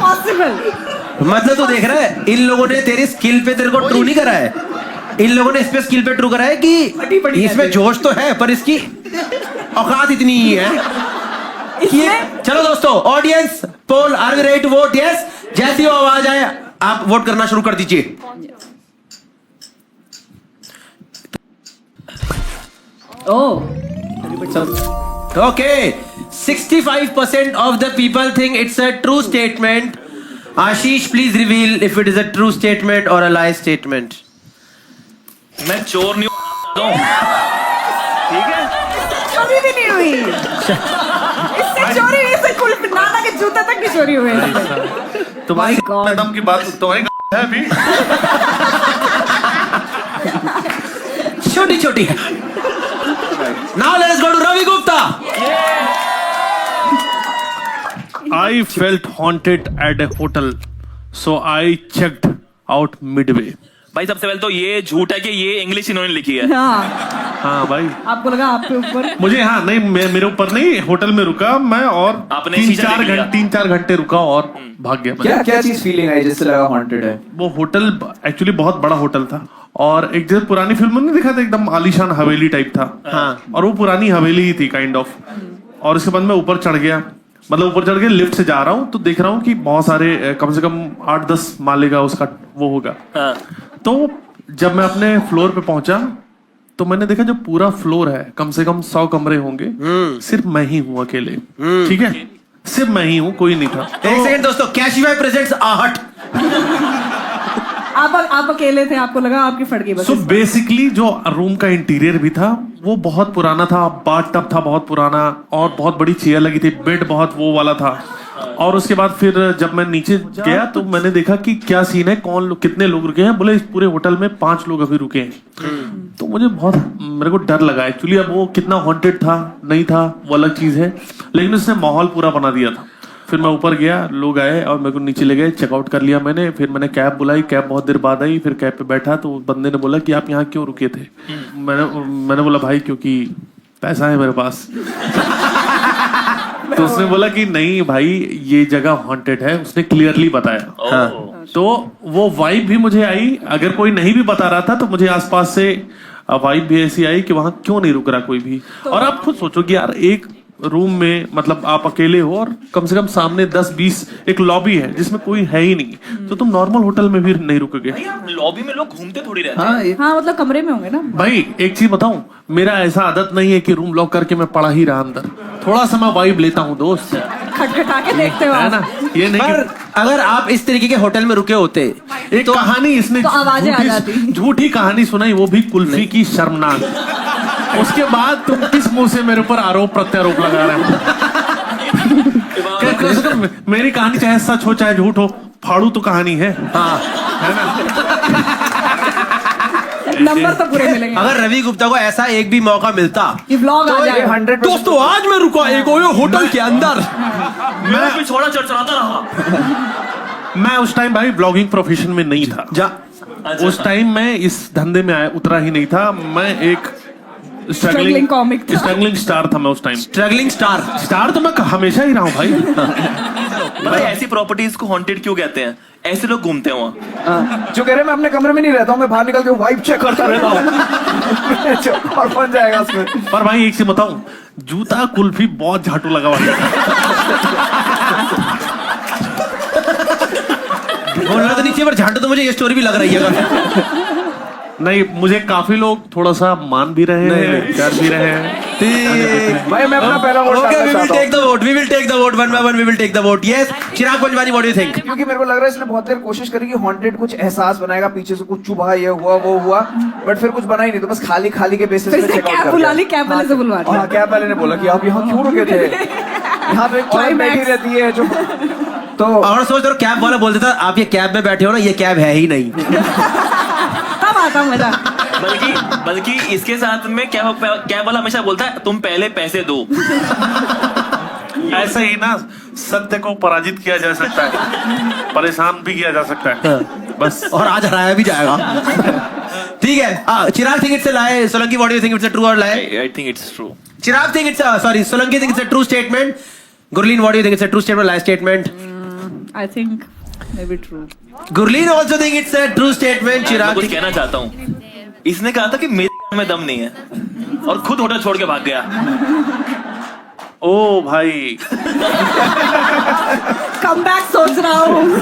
पॉसिबल। मतलब तू देख रहा है, इन लोगों ने तेरी स्किल पे तेरे को ट्रू नहीं करा है। इन लोगों ने इस पे स्किल पे ट्रू करा है कि इसमें जोश तो है पर इसकी औकात इतनी ही है। चलो दोस्तों, audience poll, are we ready to vote? Yes. जैसी वो आवाज आए आप वोट करना शुरू कर दीजिए। Okay, 65% of the people think it's a true statement. Ashish, please reveal if it is a true statement or a lie statement. मैं चोर नहीं हूँ, ठीक है? कभी भी नहीं हुई। इससे चोरी हुई, इससे कुल्फी, नाना के जूते तक नहीं चोरी हुए। तुम्हारी God. मैडम की बात तुम्हारी है अभी। छोटी छोटी है। Now let us go to Ravi Gupta. I felt haunted at a hotel, so I checked out midway. भाई सबसे पहले तो ये झूठ है कि ये इंग्लिश इन्होंने लिखी है। हाँ, हाँ भाई, आपको लगा आपके ऊपर? मुझे हाँ नहीं, मेरे ऊपर नहीं, होटल में रुका मैं और आपने शीशा देख लिया? 3-4 घंटे रुका और भाग गया मैं। क्या क्या चीज फीलिंग आई जिससे लगा हॉन्टेड है? वो होटल एक्चुअली बहुत बड़ा होटल था और एक जैसे पुरानी फिल्म में दिखा था, एकदम आलीशान हवेली टाइप था। हाँ। और वो पुरानी हवेली ही थी काइंड ऑफ। और इसके बाद मैं ऊपर चढ़ गया, मतलब ऊपर चढ़ के लिफ्ट से जा रहा हूँ तो देख रहा हूँ कि बहुत सारे कम से कम 8-10 माले का उसका वो होगा। हाँ। तो जब मैं अपने फ्लोर पे पहुंचा तो मैंने देखा जो पूरा फ्लोर है कम से कम 100 कमरे होंगे, सिर्फ मैं ही हूँ अकेले। ठीक है, सिर्फ मैं ही हूँ, कोई नहीं था। एक सेकंड दोस्तों, कैशिफाई प्रेजेंट्स आहट। आप अकेले थे, आपको लगा आपकी फट गई बस। सो बेसिकली जो रूम का इंटीरियर भी था वो बहुत पुराना था, बाथ टब था बहुत पुराना और बहुत बड़ी चेयर लगी थी, बेड बहुत वो वाला था। और उसके बाद फिर जब मैं नीचे गया तो मैंने देखा कि क्या सीन है, कितने लोग रुके हैं। बोले इस पूरे होटल में 5 लोग अभी रुके हैं। तो मुझे मेरे को डर लगा एक्चुअली। अब वो कितना हॉन्टेड था नहीं था वो अलग चीज है, लेकिन उसने माहौल पूरा बना दिया था। फिर मैं ऊपर गया, लोग आए और मेरे को नीचे ले गए, चेकआउट कर लिया मैंने। फिर मैंने कैब बुलाई, कैब बहुत देर बाद आई। फिर कैब पे बैठा तो बंदे ने बोला कि आप यहाँ क्यों रुके थे? मैंने बोला भाई क्योंकि पैसा है मेरे पास। तो उसने बोला कि नहीं भाई ये जगह हॉन्टेड है, उसने क्लियरली बताया। हाँ। तो वो वाइब भी मुझे आई। अगर कोई नहीं भी बता रहा था तो मुझे आसपास से अब वाइब भी ऐसी आई कि वहां क्यों नहीं रुक रहा कोई भी। और आप खुद सोचो कि यार एक रूम में मतलब आप अकेले हो और कम से कम सामने 10-20 एक लॉबी है जिसमें कोई है ही नहीं, तो तुम नॉर्मल होटल में भी नहीं रुकोगे। लॉबी में लोग घूमते थोड़ी रहते हैं। हाँ मतलब कमरे में होंगे ना भाई एक चीज बताऊं, मेरा ऐसा आदत नहीं है कि रूम लॉक करके मैं पड़ा ही रहा अंदर, थोड़ा सा मैं वाइब लेता हूँ दोस्त, खटखटा के देखते हो है ना। ये नहीं पर अगर आप इस तरीके के होटल में रुके होते, एक कहानी इसने तो आवाजें आ जाती। झूठी कहानी सुनाई, वो भी कुल्फी की शर्मनाक। उसके बाद तुम किस मुंह से मेरे ऊपर आरोप प्रत्यारोप लगा रहे हो? मेरी कहानी चाहे सच हो चाहे झूठ हो, फाड़ू तो कहानी है। हाँ है ना। नंबर तो पूरे मिलेंगे। अगर रवि गुप्ता को ऐसा एक भी मौका मिलता, ये व्लॉग आ जाएगा। 100% दोस्तों आज मैं रुका एक ओयो होटल के अंदर, मैं भी छोड़ा चढ़ाता रहा। मैं उस टाइम भाई ब्लॉगिंग प्रोफेशन में नहीं था। उस टाइम मैं इस धंधे में उतरा ही नहीं था। मैं एक स्ट्रगलिंग कॉमिक था। स्ट्रगलिंग स्टार था मैं उस टाइम। स्ट्रगलिंग स्टार तो मैं हमेशा ही रहा हूँ भाई। भाई ऐसी प्रॉपर्टीज को हॉन्टेड क्यों कहते हैं? ऐसे लोग घूमते हैं वहाँ। जो कह रहे हैं मैं अपने कमरे में नहीं रहता हूँ, मैं बाहर निकल के वाइब चेक करता रहता हूँ और बन जाएगा उसमें। पर भाई एक चीज बताऊं, जूता कुल्फी बहुत झाटू लगा हुआ है। बोलना तो नीचे पर झांटू तो मुझे ये स्टोरी भी लग रही है। नहीं, मुझे काफी लोग थोड़ा सा मान भी रहे हैं, कर भी रहे हैं। भाई मैं अपना पहला vote Okay, we will take the हूँ vote. We will take the vote one by one. We will take the vote. Yes, Chirag Panjwani, what do you think? क्योंकि मेरे को लग रहा है इसने बहुत देर कोशिश करी कि हॉन्टेड कुछ एहसास बनाएगा, पीछे से कुछ चुभा, ये हुआ वो हुआ, बट फिर कुछ बना ही नहीं, तो बस खाली खाली के बेसिस पे फिर से चेकआउट कैब कर बुला दिया। ली, कैब वाले से बुलवा दिया। हाँ, कैब वाले ने बोला कि आप यहाँ क्यों रुके थे, यहाँ पे एक औरत बैठी रहती है जो, तो और सोच रहा कैब वाला बोल देता, आप ये कैब में बैठे हो ना, ये कैब है ही नहीं। तब आता मजा। बल्कि इसके साथ में कैब वाला हमेशा बोलता है तुम पहले पैसे दो। ऐसे ही ना सत्य को पराजित किया जा सकता है, परेशान भी किया जा सकता है, बस। और आज हराया भी जाएगा। ठीक है, Chirag think it's a lie. Solanki, what do you think, it's a true or lie? I think it's true. Chirag think it's a, sorry, Solanki think it's a true statement. Gurleen, what do you think, it's a true statement or lie statement? I think maybe true. Gurleen also think it's a true statement. मैं चिराग कुछ कहना चाहता हूँ। इसने कहा था कि मेरे में दम नहीं है और खुद होटल छोड़ के भाग गया। ओ भाई, कम बैक सोच रहा हूँ।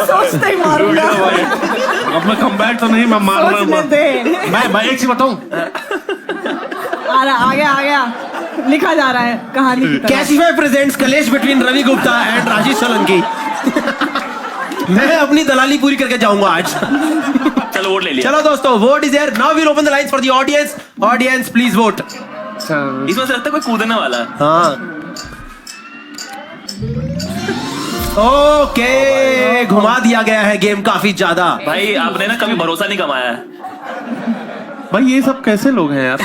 सोचते ही मारूंगा। अब मैं कम बैक तो नहीं, मैं मार रहा सोचने हूँ। दे। मैं एक चीज बताऊं, आ गया लिखा जा रहा है कहानी की तरह। Cashify presents कलेश between रवि गुप्ता and राजेश सोलंकी। मैं अपनी दलाली पूरी करके जाऊंगा आज। चलो वोट ले लिया। चलो दोस्तों, vote is there. Now we'll open the lines for the audience. Audience, please vote. इसमें से लगता है कोई कूदने वाला है। हाँ। ओके, घुमा दिया गया है गेम काफी ज्यादा। भाई आपने ना कभी भरोसा नहीं कमाया है। भाई ये सब कैसे लोग हैं यार?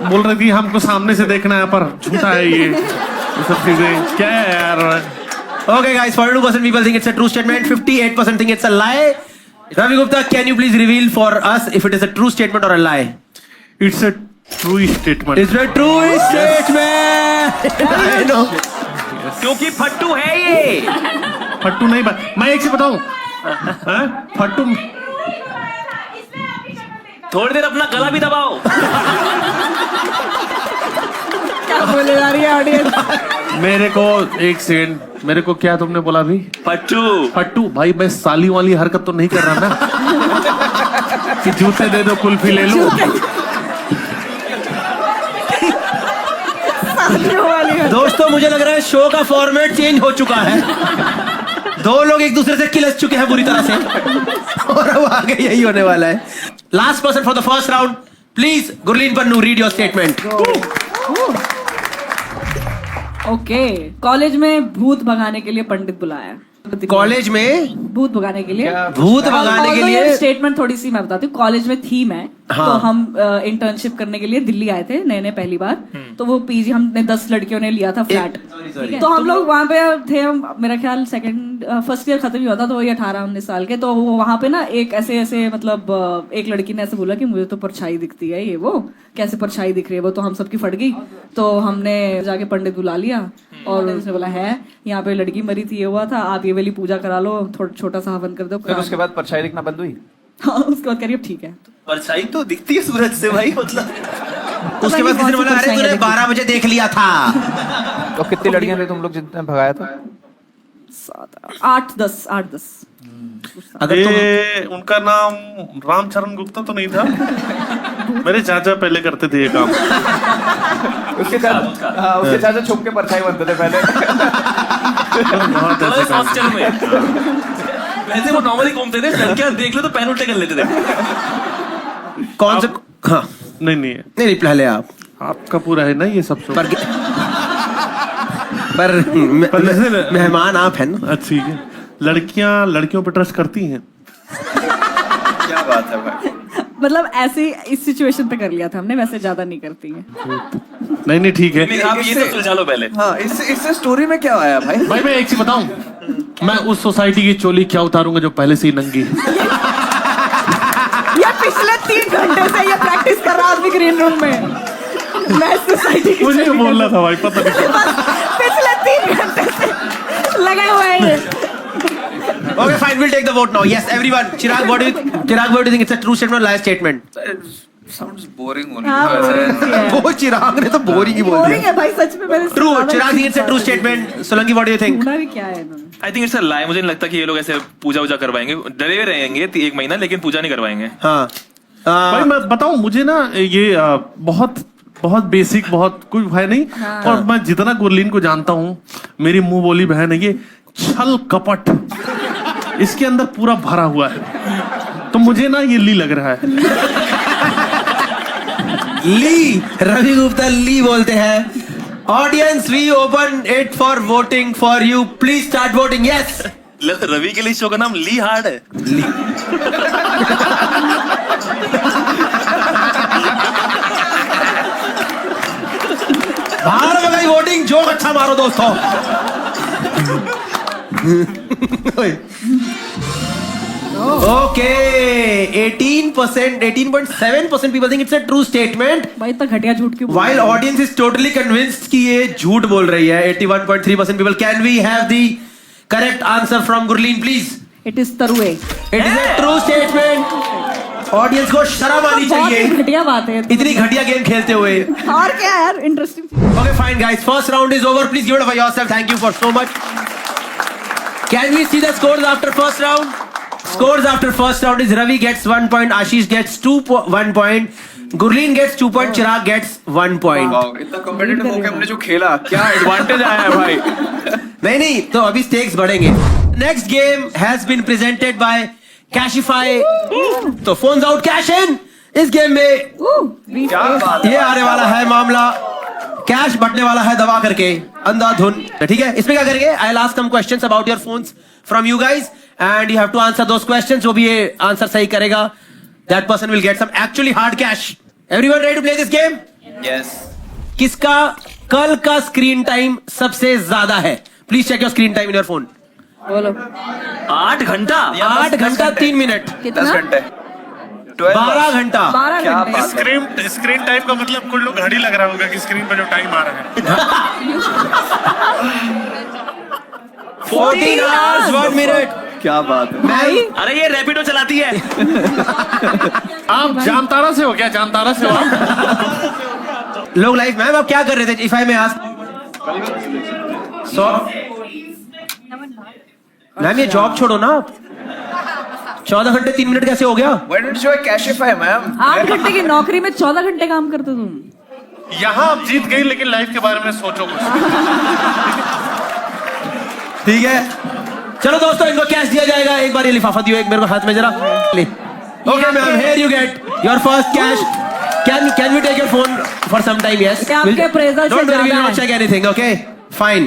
बोल रहे थी हमको सामने से देखना है, पर झूठा है ये सब चीजें, क्या है यार? Okay, guys, 42% people think it's a true statement. 58% think it's a lie. Ravi Gupta, can you please reveal for us if it is a true statement or a lie? It's a true statement. It's a true statement. I know. क्योंकि फट्टू है ये। फट्टू नहीं, मैं एक चीज बताऊं, फट्टू थोड़ी देर अपना गला भी दबाओ। क्या बोले जा रही है ऑडियंस? मेरे को एक सेकंड, मेरे को क्या तुमने बोला अभी? फट्टू भाई, मैं साली वाली हरकत तो नहीं कर रहा ना कि जूते दे दो कुल्फी ले लो। दोस्तों, मुझे लग रहा है शो का फॉर्मेट चेंज हो चुका है। दो लोग एक दूसरे से किलस चुके हैं बुरी तरह से, और अब आगे यही होने वाला है। Last person for the first round, please Gurleen Pannu, read your statement. Okay, college में भूत भगाने के लिए पंडित बुलाया। कॉलेज में भूत भगाने के लिए, भूत भगाने के लिए स्टेटमेंट थोड़ी सी मैं बताती हूँ। कॉलेज में थीम है, हाँ। तो हम इंटर्नशिप करने के लिए दिल्ली आए थे नए पहली बार। तो वो पीजी हमने 10 लड़कियों ने लिया था फ्लैट। तो हम लोग वहाँ पे थे, मेरा ख्याल फर्स्ट ईयर खत्म ही हुआ था, तो वही 18-19 साल के। तो वहाँ पे ना एक ऐसे मतलब एक लड़की ने ऐसे बोला कि मुझे तो परछाई दिखती है, ये वो कैसे परछाई दिख रही है वो, तो हम सबकी फट गई। तो हमने जाके पंडित बुला लिया और उसने बोला है यहाँ पे लड़की मरी थी, ये हुआ था, आप ये वाली पूजा करा लो, छोटा सा हवन कर दो। फिर उसके बाद परछाई दिखना बंद हुई। हाँ, उसके बाद कह रही अब ठीक है। परछाई तो दिखती है सूरज से भाई, मतलब उसके बाद किसी ने बोला अरे तूने 12 बजे देख लिया था। तो कितनी लड़कियां थे तुम लोग जितने भगाया था? 8-10 अगर ये उनका नाम रामचरण गुप्ता तो नहीं था? मेरे चाचा पहले करते थे ये काम। उसके चाचा छुप के परछाई बनते थे पहले। बहुत ऐसे काम। हॉस्टल में वैसे वो नॉर्मली घूमते थे, लड़कियां देख लो तो पैर उल्टे कर लेते थे। कौन सा? हाँ नहीं नहीं पहले आप आपका पूरा है ना ये सब शो। पर मेहमान आप हैं ना। अच्छा ठीक है। लड़कियां लड़कियों पर ट्रस्ट करती हैं? क्या बात है भाई। मतलब ऐसे इस सिचुएशन पे कर लिया था हमने, वैसे ज्यादा नहीं करती हैं। नहीं ठीक है। आप ये तो सुलझा लो पहले। हाँ, इससे स्टोरी में क्या आया भाई? भाई मैं एक चीज बताऊं, मैं उस सोसाइटी की चोली क्या उतारूंगा जो पहले से ही नंगी है। ये पिछले 3 घंटे से ये प्रैक्टिस कर रहा आदमी ग्रीन रूम में। मैं सोसाइटी की मुझे बोलना था भाई, पता नहीं। पिछले 3 घंटे से लगा हुआ है ये। Okay, fine. We'll take the vote now. Yes, everyone. Chirag, what do you think? It's a true statement or lie statement? Sounds boring वो चिराग ने तो बोरिंग ही बोल बोरिंग दिया। है भाई, सच में मैंने True. Chirag think it's a true statement. Solanki, what do you think? ढूंढा भी क्या है इन्होंने। आई थिंक इट्स अ लाई। मुझे नहीं लगता कि ये लोग ऐसे पूजा वूजा करवाएंगे, डरे हुए रहेंगे 1 महीना, लेकिन पूजा नहीं करवाएंगे। हाँ भाई मैं बताऊं, मुझे ना ये बहुत बेसिक, बहुत कुछ है नहीं। और मैं जितना गुरलीन को जानता हूँ, मेरी मुंह बोली बहन है, ये छल कपट इसके अंदर पूरा भरा हुआ है। तो मुझे ना ये ली लग रहा है। ली, रवि गुप्ता ली बोलते हैं। Audience, we open it for voting for you. Please start voting. Yes, Ravi के लिए शो का नाम ली हार्ड है। बाहर में गई वोटिंग, जो अच्छा मारो दोस्तों। Okay, 18.7% people think it's a true statement. भाई इतना घटिया झूठ क्यों बोल रहे While हो? audience is totally convinced कि ये झूठ बोल रही है, 81.3% people. Can we have the correct answer from Gurleen, please? It is तरुए। It is a true statement. Audience को शर्म आनी बहुत चाहिए ही घटिया बात है। इतनी घटिया गेम खेलते हुए। और क्या यार, interesting. Okay, fine guys. First round is over. Please give it up for yourself. Thank you for so much. Can we see the scores after first round? Scores after first round is Ravi gets 1 point, Ashish gets 1 point, Gurleen gets 2 point, Chirag gets 1 point. इतना competitive होके हमने जो खेला, क्या advantage आया है भाई? नहीं तो अभी stakes बढ़ेंगे। Next game has been presented by Cashify. तो phones out, cash in. इस गेम में क्या बात है? ये आने वाला है मामला, कैश बटने वाला है दबा करके अंधाधुन। ठीक है, इसमें क्या करेंगे? I'll ask some questions about your phones from you guys and you have to answer those questions. जो भी ये आंसर सही करेगा, that person will get some actually hard cash. Everyone ready to play this game? Yes. किसका कल का screen time सबसे ज्यादा है? Please check your screen time in your phone. बोलो। 8 घंटा 8 घंटा 3 मिनट, 10 घंटे, 12 घंटा। 12 क्या घंटे। बात है? स्क्रीन टाइम का मतलब कुछ लोग घड़ी लग रहा होगा कि स्क्रीन पर जो टाइम आ रहा है। 14 hours 1 minute। क्या बात है? अरे ये रैपिडो चलाती है। आप जामतारा से हो क्या? जामतारा से हो आप? लोग लाइफ मैम आप क्या कर रहे थे? इफ आई में आस्क। मैम ये जॉब छोड़ो ना आप। 14 घंटे 3 मिनट कैसे हो गया? Why don't you Cashify, ma'am? 8 घंटे की नौकरी में 14 घंटे काम करते तुम। यहाँ आप जीत गई, लेकिन लाइफ के बारे में सोचो कुछ। ठीक है, चलो दोस्तों, इनको कैश दिया जाएगा। एक बार ये लिफाफा दियो, एक मेरे को हाथ में जरा। Okay ma'am, here you get your first cash. Can we take your phone for some time? Yes. क्या आपके appraisal से Don't worry, we'll ज्यादा not है? check anything. Okay, fine.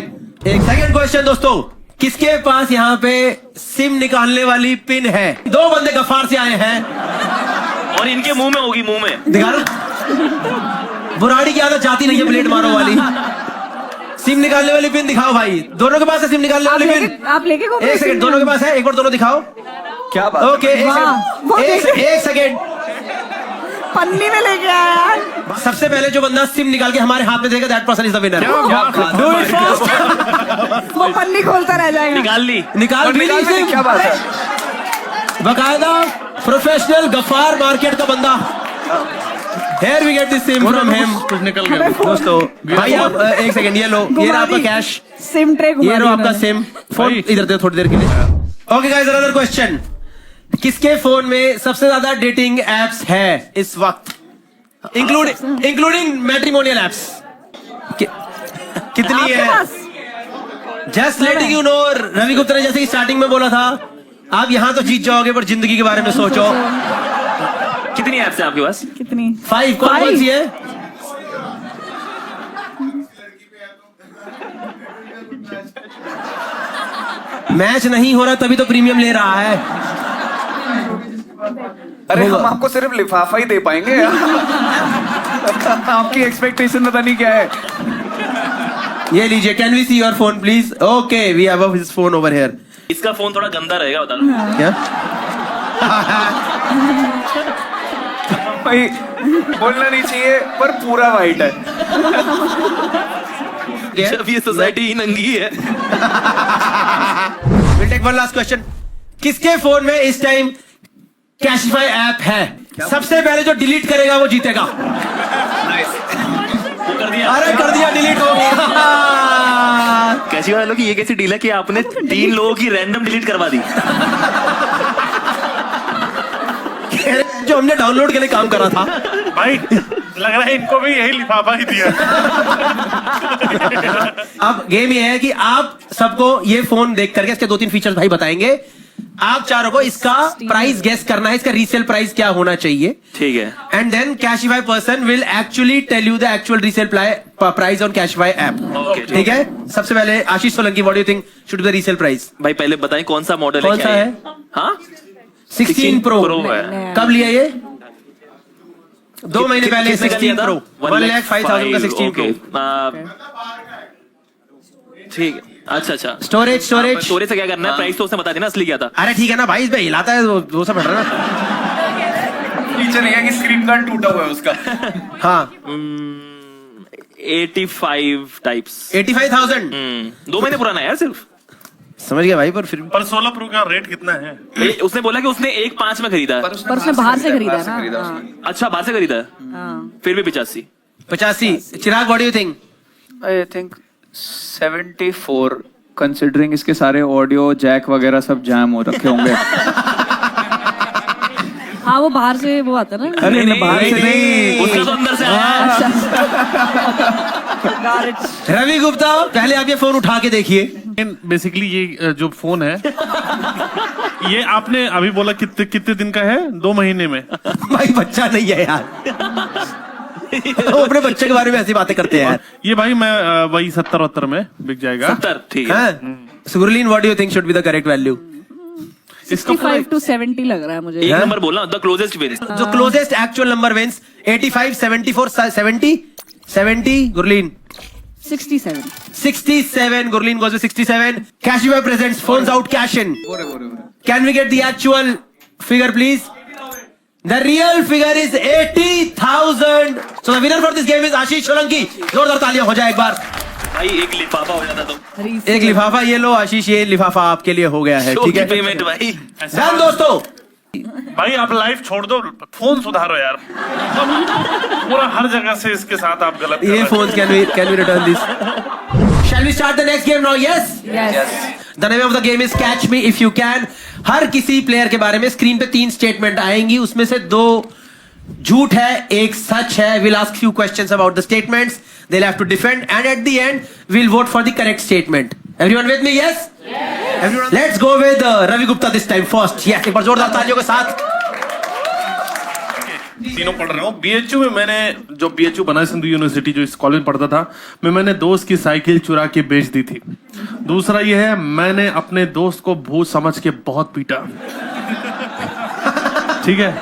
एक सेकंड क्वेश्चन दोस्तों, किसके पास यहाँ पे सिम निकालने वाली पिन है? 2 बंदे गफ्फार से आए हैं और इनके मुंह में होगी, मुंह में। दिखा। बुराड़ी की आदत जाती नहीं है प्लेट मारो वाली। सिम निकालने वाली पिन दिखाओ भाई। दोनों के पास है सिम निकालने वाली पिन? आप लेके घूम रहे एक सेकंड, दोनों के पास है? एक बार दोनों दिखाओ। क्या बात? ओके, एक सेकंड। पन्नी में लेके आया यार। सबसे पहले जो बंदा सिम निकाल के हमारे हाथ में देगा, that person is the winner. Do it fast. वो पन्नी खोलता रह जाएगा। निकाल ली। निकाल भी ली सिम। क्या बात है? बकायदा प्रोफेशनल गफार मार्केट का बंदा। Here we get the same from him. कुछ निकल गया दोस्तों भाई आप एक सेकंड ये लो, ये रहा आपका कैश, सिम ट्रे ये लो आपका सिम। फोन इधर दे थोड़ी देर के लिए। Okay guys, another question. किसके फोन में सबसे ज्यादा डेटिंग एप्स है इस वक्त, इंक्लूडिंग मैट्रिमोनियल एप्स? कितनी है? Just letting you know, Ravi Gupta ने जैसे ही स्टार्टिंग में बोला था, आप यहाँ तो जीत जाओगे पर जिंदगी के बारे में सोचो। कितनी ऐप्स है आपके पास? कितनी? 5। कौन सी है? मैच नहीं हो रहा तभी तो प्रीमियम ले रहा है। अरे हम आपको सिर्फ लिफाफा ही दे पाएंगे। आपकी एक्सपेक्टेशन पता नहीं क्या है। ये लीजिए, can we see your phone please? Okay, we have his phone over here. इसका फोन थोड़ा गंदा रहेगा, बता दो। क्या? भाई बोलना नहीं चाहिए पर पूरा वाइट है। जब ये सोसाइटी ही नंगी है। We'll take one last question. किसके फोन में इस टाइम कैशिफाई ऐप है? सबसे पहले जो डिलीट करेगा वो जीतेगा। अरे कर दिया, डिलीट हो गया। कैसी वालों की ये कैसी डील है कि आपने 3 लोगों की रैंडम डिलीट करवा दी? जो हमने डाउनलोड के लिए काम करा था। भाई लग रहा है इनको भी यही लिफाफा ही दिया। अब गेम ये है कि आप सबको ये फोन देख करके इसके 2-3 फीचर्स भाई बताएंगे। आप चारों को इसका प्राइस गेस करना है, इसका रीसेल प्राइस क्या होना चाहिए। ठीक है। And then Cashify person will actually tell you the actual resale price on Cashify app. ठीक है। सबसे पहले Ashish Solanki, what do you think should be the resale price? भाई पहले बताएं कौन सा मॉडल कौन सा है? हाँ 16 प्रो है। कब लिया ये? 2 महीने पहले 16 प्रो 1,05,000 का 16 प्रो। ठीक है। अच्छा स्टोरेज स्टोरेज से क्या करना है? प्राइस तो उसने बता देना, असली क्या था। अरे ठीक है ना भाई, इस पे हिलाता है वो सब हट रहा है ना। फीचर ये है कि स्क्रीन गार्ड टूटा हुआ है उसका। हाँ 85 टाइप्स। 85,000। 2 महीने पुराना है यार सिर्फ। समझ गया भाई, पर फिर पर 16 प्रो का रेट कितना है? उसने बोला कि उसने 1.5 में खरीदा है। पर उसने बाहर से खरीदा ना। अच्छा, बाहर से खरीदा है। फिर भी 85। Chirag, what do you think? I think 74, considering इसके सारे ऑडियो जैक वगैरह सब जैम हो रखे होंगे। हाँ वो बाहर से वो आता ना। नहीं, बाहर से नहीं, उसका तो अंदर से आया। रवि गुप्ता, पहले आप ये फोन उठा के देखिए। बेसिकली ये जो फोन है ये आपने अभी बोला कितने दिन का है? 2 महीने में। भाई बच्चा नहीं है यार। वो अपने बच्चे के बारे में ऐसी बातें करते हैं यार। ये भाई मैं वही 70-72 में बिक जाएगा। 70, ठीक है। Surleen, what do you think should be the correct value? 65 to 70 लग रहा है मुझे। एक नंबर बोलना, द क्लोजेस्ट विंस। जो closest actual number wins. 85, 74, 70 Gurleen 67। 67 Gurleen goes with 67. Cashify presents phones out cash in. Can we get the actual figure please? The real figure is 80,000. So the winner for this game is Ashish Solanki. जोरदार तालियां हो जाए एक बार। भाई एक लिफाफा हो जाता तो। एक लिफाफा ये लो आशीष, ये लिफाफा आपके लिए हो गया है। ठीक है, पेमेंट भाई। डन दोस्तों। भाई आप लाइफ छोड़ दो, फोन सुधारो यार। पूरा हर जगह से इसके साथ आप गलत कर रहे ये हैं। Phone can we return this? Shall we start the next game now? Yes. The name of the game is Catch Me If You Can. हर किसी प्लेयर के बारे में स्क्रीन पे 3 स्टेटमेंट आएंगी, उसमें से 2 झूठ है, 1 सच है। We'll ask few questions about the statements. They'll have to defend, and at the end, we'll vote for the correct statement. Everyone with me? Yes. Everyone. Let's go with Ravi Gupta this time first. Yes. एक बार जोरदार तालियों के साथ। तीनों पढ़ रहा हूँ। BHU में मैंने जो BHU बनारस हिंदू यूनिवर्सिटी जो इस कॉलेज में पढ़ता था, मैंने दोस्त की साइकिल चुरा के बेच दी थी। दूसरा ये है, मैंने अपने दोस्त को भूत समझ के बहुत पीटा। ठीक है।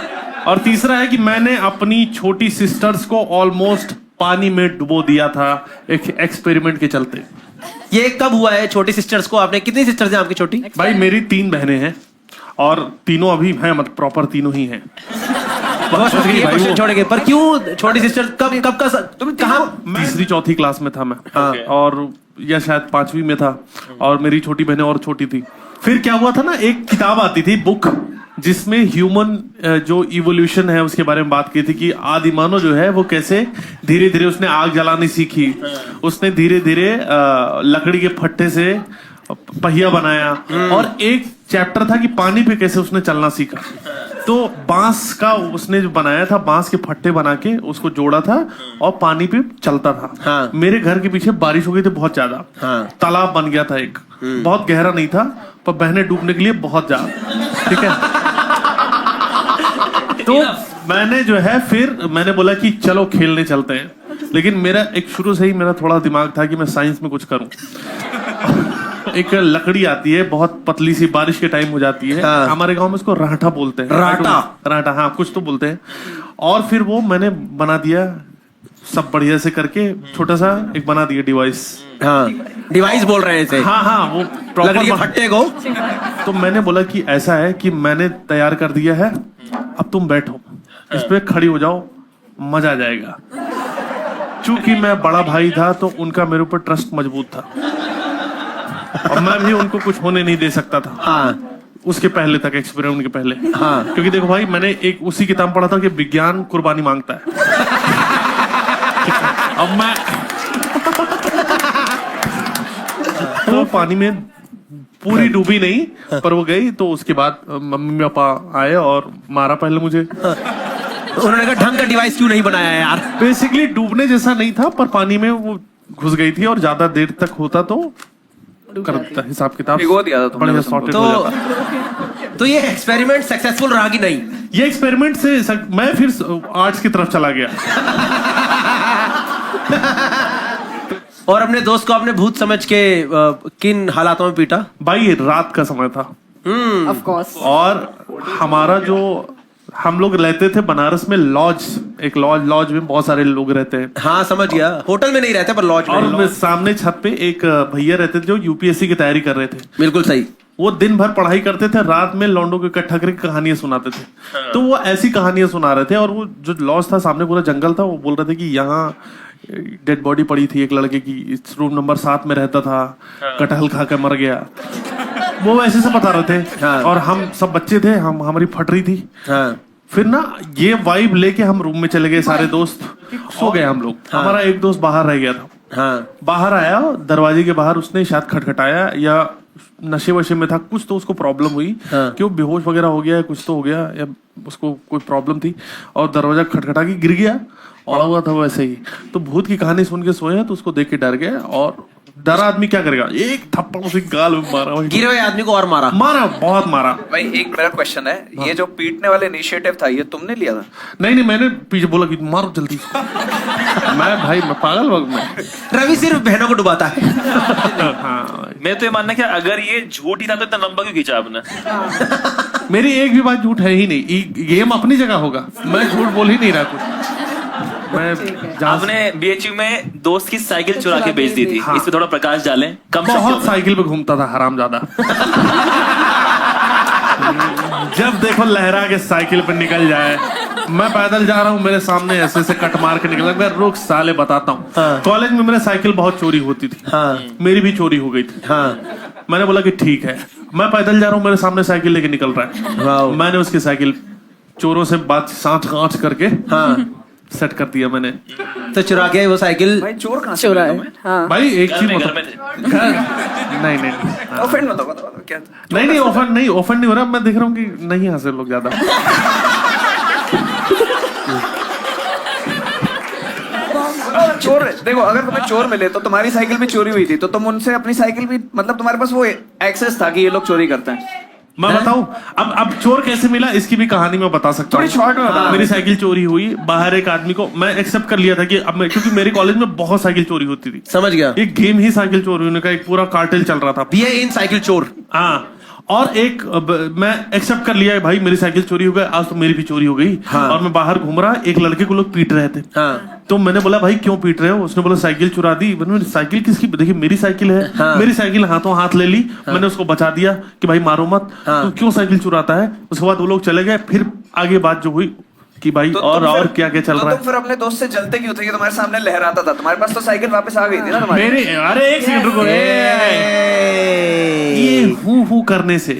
और तीसरा है कि मैंने अपनी छोटी सिस्टर्स को ऑलमोस्ट पानी में डुबो दिया था एक एक्सपेरिमेंट के चलते। ये कब हुआ है? छोटी सिस्टर्स को आपने, कितनी सिस्टर्स हैं आपकी छोटी? भाई मेरी 3 बहनें हैं और तीनों अभी हैं, मतलब प्रॉपर तीनों ही हैं। क्वेश्चन छोड़ेंगे, पर क्यों छोटी सिस्टर? कब का तुम कहाँ? 3री-4थी क्लास में था मैं। हाँ। और या शायद 5वीं में था, और मेरी छोटी बहनें और छोटी थी। फिर क्या हुआ था ना, एक किताब आती थी, बुक जिसमें ह्यूमन जो इवोल्यूशन है उसके बारे में बात की थी कि आदिमानव जो है वो कैसे धीरे धीरे उसने आग जलानी सीखी, उसने धीरे धीरे लकड़ी के फट्टे से पहिया बनाया, और एक चैप्टर था कि पानी पे कैसे उसने चलना सीखा। तो बांस का उसने जो बनाया था, बांस के फट्टे बना के उसको जोड़ा था और पानी पे चलता था। हाँ। मेरे मेरे घर के पीछे बारिश हो गई थी बहुत ज्यादा, हाँ। तालाब बन गया था एक, बहुत गहरा नहीं था पर बहने डूबने के लिए बहुत ज्यादा, ठीक है। तो मैंने जो है फिर मैंने बोला कि चलो खेलने चलते हैं, लेकिन मेरा एक शुरू से ही मेरा थोड़ा दिमाग था कि मैं साइंस में कुछ करूं। एक लकड़ी आती है बहुत पतली सी, बारिश के टाइम हो जाती है। हाँ। हमारे गांव में उसको राठा बोलते हैं। राठा, हाँ कुछ तो बोलते हैं। और फिर वो मैंने बना दिया सब बढ़िया से करके, छोटा सा एक बना दिया डिवाइस। हाँ, डिवाइस बोल रहे हैं इसे। हाँ वो लकड़ी के फट्टे को। तो मैंने बोला कि ऐसा है कि मैंने तैयार कर दिया है, अब तुम बैठो इस पे, खड़ी हो जाओ, मजा आ जाएगा। चूंकि मैं बड़ा भाई था तो उनका मेरे ऊपर ट्रस्ट मजबूत था और मैं भी उनको कुछ होने नहीं दे सकता था। हाँ। उसके पहले तक, एक्सपेरिमेंट के पहले। हाँ। क्योंकि देखो भाई, मैंने एक उसी किताब पढ़ा था कि विज्ञान कुर्बानी मांगता है। अब मैं तो पानी में पूरी डूबी नहीं, पर वो गई। तो उसके बाद मम्मी पापा आए और मारा पहले मुझे। उन्होंने कहा ढंग का डिवाइस क्यों नहीं बनाया यार। बेसिकली डूबने जैसा नहीं था, पर पानी में वो घुस गई थी और ज्यादा देर तक होता तो कर देता हिसाब किताब, भिगो दिया था तुमने बढ़िया बस sorted तो हो जाता। तो ये एक्सपेरिमेंट सक्सेसफुल रहा कि नहीं? ये एक्सपेरिमेंट से मैं फिर आर्ट्स की तरफ चला गया। और अपने दोस्त को आपने भूत समझ के किन हालातों में पीटा? भाई रात का समय था, ऑफ कोर्स। और हमारा जो हम लोग रहते थे बनारस में, लॉज, एक लॉज में बहुत सारे लोग रहते हैं। हाँ समझ गया, होटल में नहीं रहते पर लॉज में। और सामने छत पे एक भैया रहते थे जो यूपीएससी की तैयारी कर रहे थे। बिल्कुल सही। वो दिन भर पढ़ाई करते थे, रात में लौंडों को इकट्ठा करके कहानियां सुनाते थे। तो वो ऐसी कहानियां सुना रहे थे, और वो जो लॉज था सामने पूरा जंगल था, वो बोल रहे थे कि यहाँ डेड बॉडी पड़ी थी एक लड़के की, इस रूम नंबर 7 में रहता था, कटहल खा के मर गया। वो ऐसे से बता रहे थे। हाँ। और हम सब बच्चे थे, हमारी फट रही थी। हाँ। फिर ना ये वाइब लेके हम रूम में चले गए, सारे दोस्त सो गए हम लोग। हाँ। हमारा एक दोस्त बाहर रह गया था। हाँ। बाहर आया, दरवाजे के बाहर उसने शायद खटखटाया, या नशे वशे में था कुछ, तो उसको प्रॉब्लम हुई। हाँ। कि वो बेहोश वगैरह हो गया, कुछ तो हो गया, या उसको कोई प्रॉब्लम थी, और दरवाजा खटखटा के गिर गया, पड़ा हुआ था वैसे ही। तो भूत की कहानी सुन के सोए, तो उसको देख के डर गए, और डरा आदमी क्या करेगा, एक थप्पड़ उसे गाल में मारा, गिरे हुए आदमी को और मारा, बहुत मारा। भाई एक मेरा क्वेश्चन है, ये जो पीटने वाले इनिशिएटिव था, ये तुमने लिया था? नहीं, मैंने पीछे बोला कि मारो जल्दी। मैं पागल वक्त में। रवि सिर्फ बहनों को डुबाता है। हाँ। मैं तो ये मानना कि अगर ये झूठ ही था तो इतना लंबा क्यों खींचा आपने? मेरी एक भी बात झूठ है ही नहीं, गेम अपनी जगह होगा, मैं झूठ बोल ही नहीं रहा कुछ। आपने बीएचयू में दोस्त की साइकिल चुरा के बेच दी थी। हाँ। इस पे थोड़ा प्रकाश डालें। कम बहुत साइकिल पे घूमता था हरामजादा। जब देखो लहरा के साइकिल पे निकल जाए, मैं पैदल जा रहा हूँ, मेरे सामने ऐसे से कट मार के निकल, मैं रुक साले बताता हूँ। हाँ। कॉलेज में मेरे साइकिल बहुत चोरी होती थी। हाँ। मेरी भी चोरी हो गई थी। हाँ। मैंने बोला कि ठीक है, मैं पैदल जा रहा हूँ, मेरे सामने साइकिल लेके निकल रहा है। वाओ। मैंने उसकी साइकिल चोरों से बात साँच करके हाँ। सेट कर दिया मैंने। तो चुरा के वो साइकिल। भाई चोर कहाँ से चुरा मिला है। तुम्हें? हाँ। भाई एक चीज घर बताओ। में नहीं ऑफेंड मत हो, बताओ क्या? नहीं ऑफेंड नहीं हो रहा। मैं देख रहा हूँ कि नहीं हंसे लोग ज्यादा। चोर, देखो अगर तुम्हें चोर मिले तो तुम्हारी साइकिल भी चोरी हुई थी, तो तुम उनसे अपनी साइकिल भी, मतलब तुम्हारे पास वो एक्सेस था कि ये लोग चोरी करते हैं। मैं बताऊं, अब चोर कैसे मिला इसकी भी कहानी मैं बता सकता हूँ। थोड़ी शॉर्ट में बता। मेरी साइकिल चोरी हुई, बाहर एक आदमी को मैं एक्सेप्ट कर लिया था कि अब मैं, क्योंकि मेरे कॉलेज में बहुत साइकिल चोरी होती थी। समझ गया। एक गेम ही साइकिल चोरी होने का, एक पूरा कार्टेल चल रहा था। बीए इन साइकिल चोर। हाँ। और एक मैं एक्सेप्ट कर लिया है भाई, मेरी साइकिल चोरी हो गई, आज तो मेरी भी चोरी हो गई। हाँ। और मैं बाहर घूम रहा, एक लड़के को लोग पीट रहे थे। हाँ। तो मैंने बोला भाई क्यों पीट रहे हो? उसने बोला साइकिल चुरा दी। मैंने साइकिल किसकी? देखिए मेरी साइकिल है। हाँ। मेरी साइकिल हाथों हाथ ले ली। हाँ। मैंने उसको बचा दिया कि भाई मारो मत। हाँ। तो क्यों साइकिल चुराता है? उसके बाद वो लोग चले गए। फिर आगे बात जो हुई कि भाई तो और क्या क्या चल रहा है। तुम फिर अपने दोस्त से जलते क्यों थे कि तुम्हारे सामने लहराता था? तुम्हारे पास तो साइकिल वापस आ गई थी ना तुम्हारी। मेरे अरे एक सेकंड रुको। ये हूँ करने से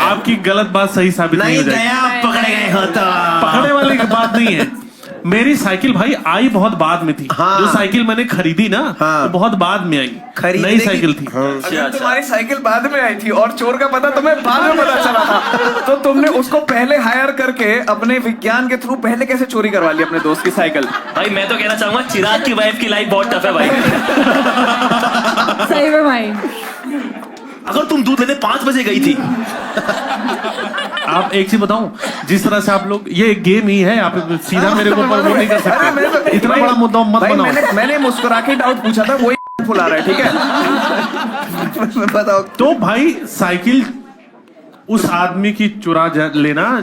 आपकी गलत बात सही साबित नहीं नहीं हो जाएगी। गया, पकड़े गए हो तो। पकड़ने वाली की बात नहीं है। मेरी साइकिल भाई आई बहुत बाद में थी। हाँ। जो साइकिल मैंने खरीदी ना, हाँ। वो बहुत बाद में आई। खरीदने नई की- साइकिल थी। अगर तुम्हारी साइकिल बाद में आई थी और चोर का पता तुम्हें बाद में पता चला था, तो तुमने उसको पहले हायर करके अपने विज्ञान के थ्रू पहले कैसे चोरी करवा ली अपने दोस्त की साइकिल? भाई मैं तो कहना चाहूंगा चिराग की वाइफ की लाइफ बहुत टफ है भाई। सही में भाई। अगर तुम दूध लेने 5 बजे गई थी, आप एक चीज बताऊं, जिस तरह से आप लोग, ये एक गेम ही है, आप सीधा मेरे को ऊपर वो नहीं कर अरे मैंने सकते। तो- इतना भाई- बड़ा मुद्दा मत भाई, बनाओ। मैंने मुस्कुरा के डाउट पूछा था, वही फुला रहा है, ठीक है? बताओ। तो भाई साइकिल उस आदमी की चुरा लेना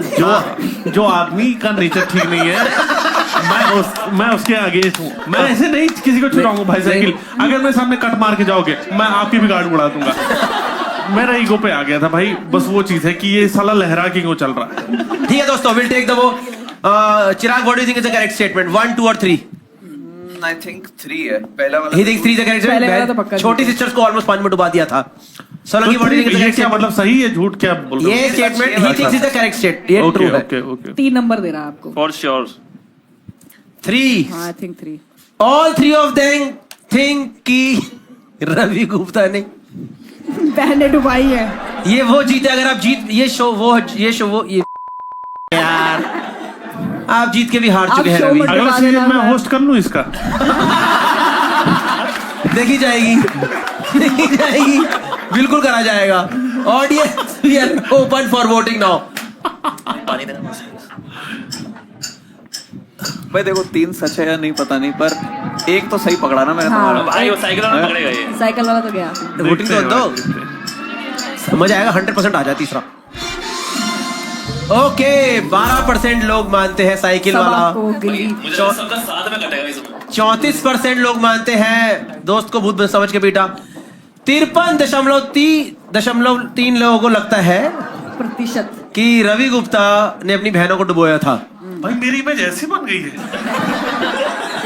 जो आदमी का नेचर ठीक नहीं है, मैं उसके अगेंस्ट हूँ। मैं ऐसे नहीं किसी को चुराऊंगा भाई साइकिल। अगर मेरे सामने कट मार के जाओगे, मैं आपकी भी गाड़ी उड़ा दूंगा। मेरा ईगो पे आ गया था भाई, बस वो चीज है कि ये साला लहरा के क्यों चल रहा है। ठीक है दोस्तों, विल टेक द वो। Chirag, what do you think is the correct statement? 1, 2 और 3? आई थिंक 3 है पहला वाला। He thinks 3 is the correct पहले वाला तो पक्का स्टेटमेंट। छोटी सिस्टर्स को ऑलमोस्ट पानी में डुबा दिया था। Solanki, what do you think is the ये करेक्ट क्या स्टेटमेंट? मतलब सही है झूठ क्या बोल रहे ये statement he thinks is the correct state, ये ट्रू ओके है। Okay okay. 3 नंबर दे रहा है आपको। For sure. 3, हाँ, I think 3। All 3 of them think कि रवि गुप्ता ने बहने डुबाई है। ये वो जीते। अगर आप जीत ये शो वो ये यार, आप जीत के भी हार आप चुके हैं शो रवि। मत- अगला डुबा सीजन देना मैं है। होस्ट कर लूं इसका। देखी जाएगी, देखी जाएगी, बिल्कुल करा जाएगा। Audience we are open for voting now. पानी देना। भाई देखो 3 सच है या नहीं पता नहीं, पर एक तो सही पकड़ा ना मैंने हाँ। तुम्हारा। भाई वो साइकिल वाला पकड़ेगा ये। साइकिल वाला तो गया। वोटिंग तो दो, समझ आएगा। 100% आ जाए तीसरा। ओके, 12% लोग मानते हैं साइकिल सब वाला। आपको गिली। मुझे लगा सबका साथ में कटेगा इस 34% लोग मानते हैं दोस्त को भूत समझ के पीटा। 53.3 लोगों को लगता है प्रतिशत। कि रवि गुप्ता ने अपनी बहनों को डुबोया था। भाई मेरी इमेज ऐसी बन गई है,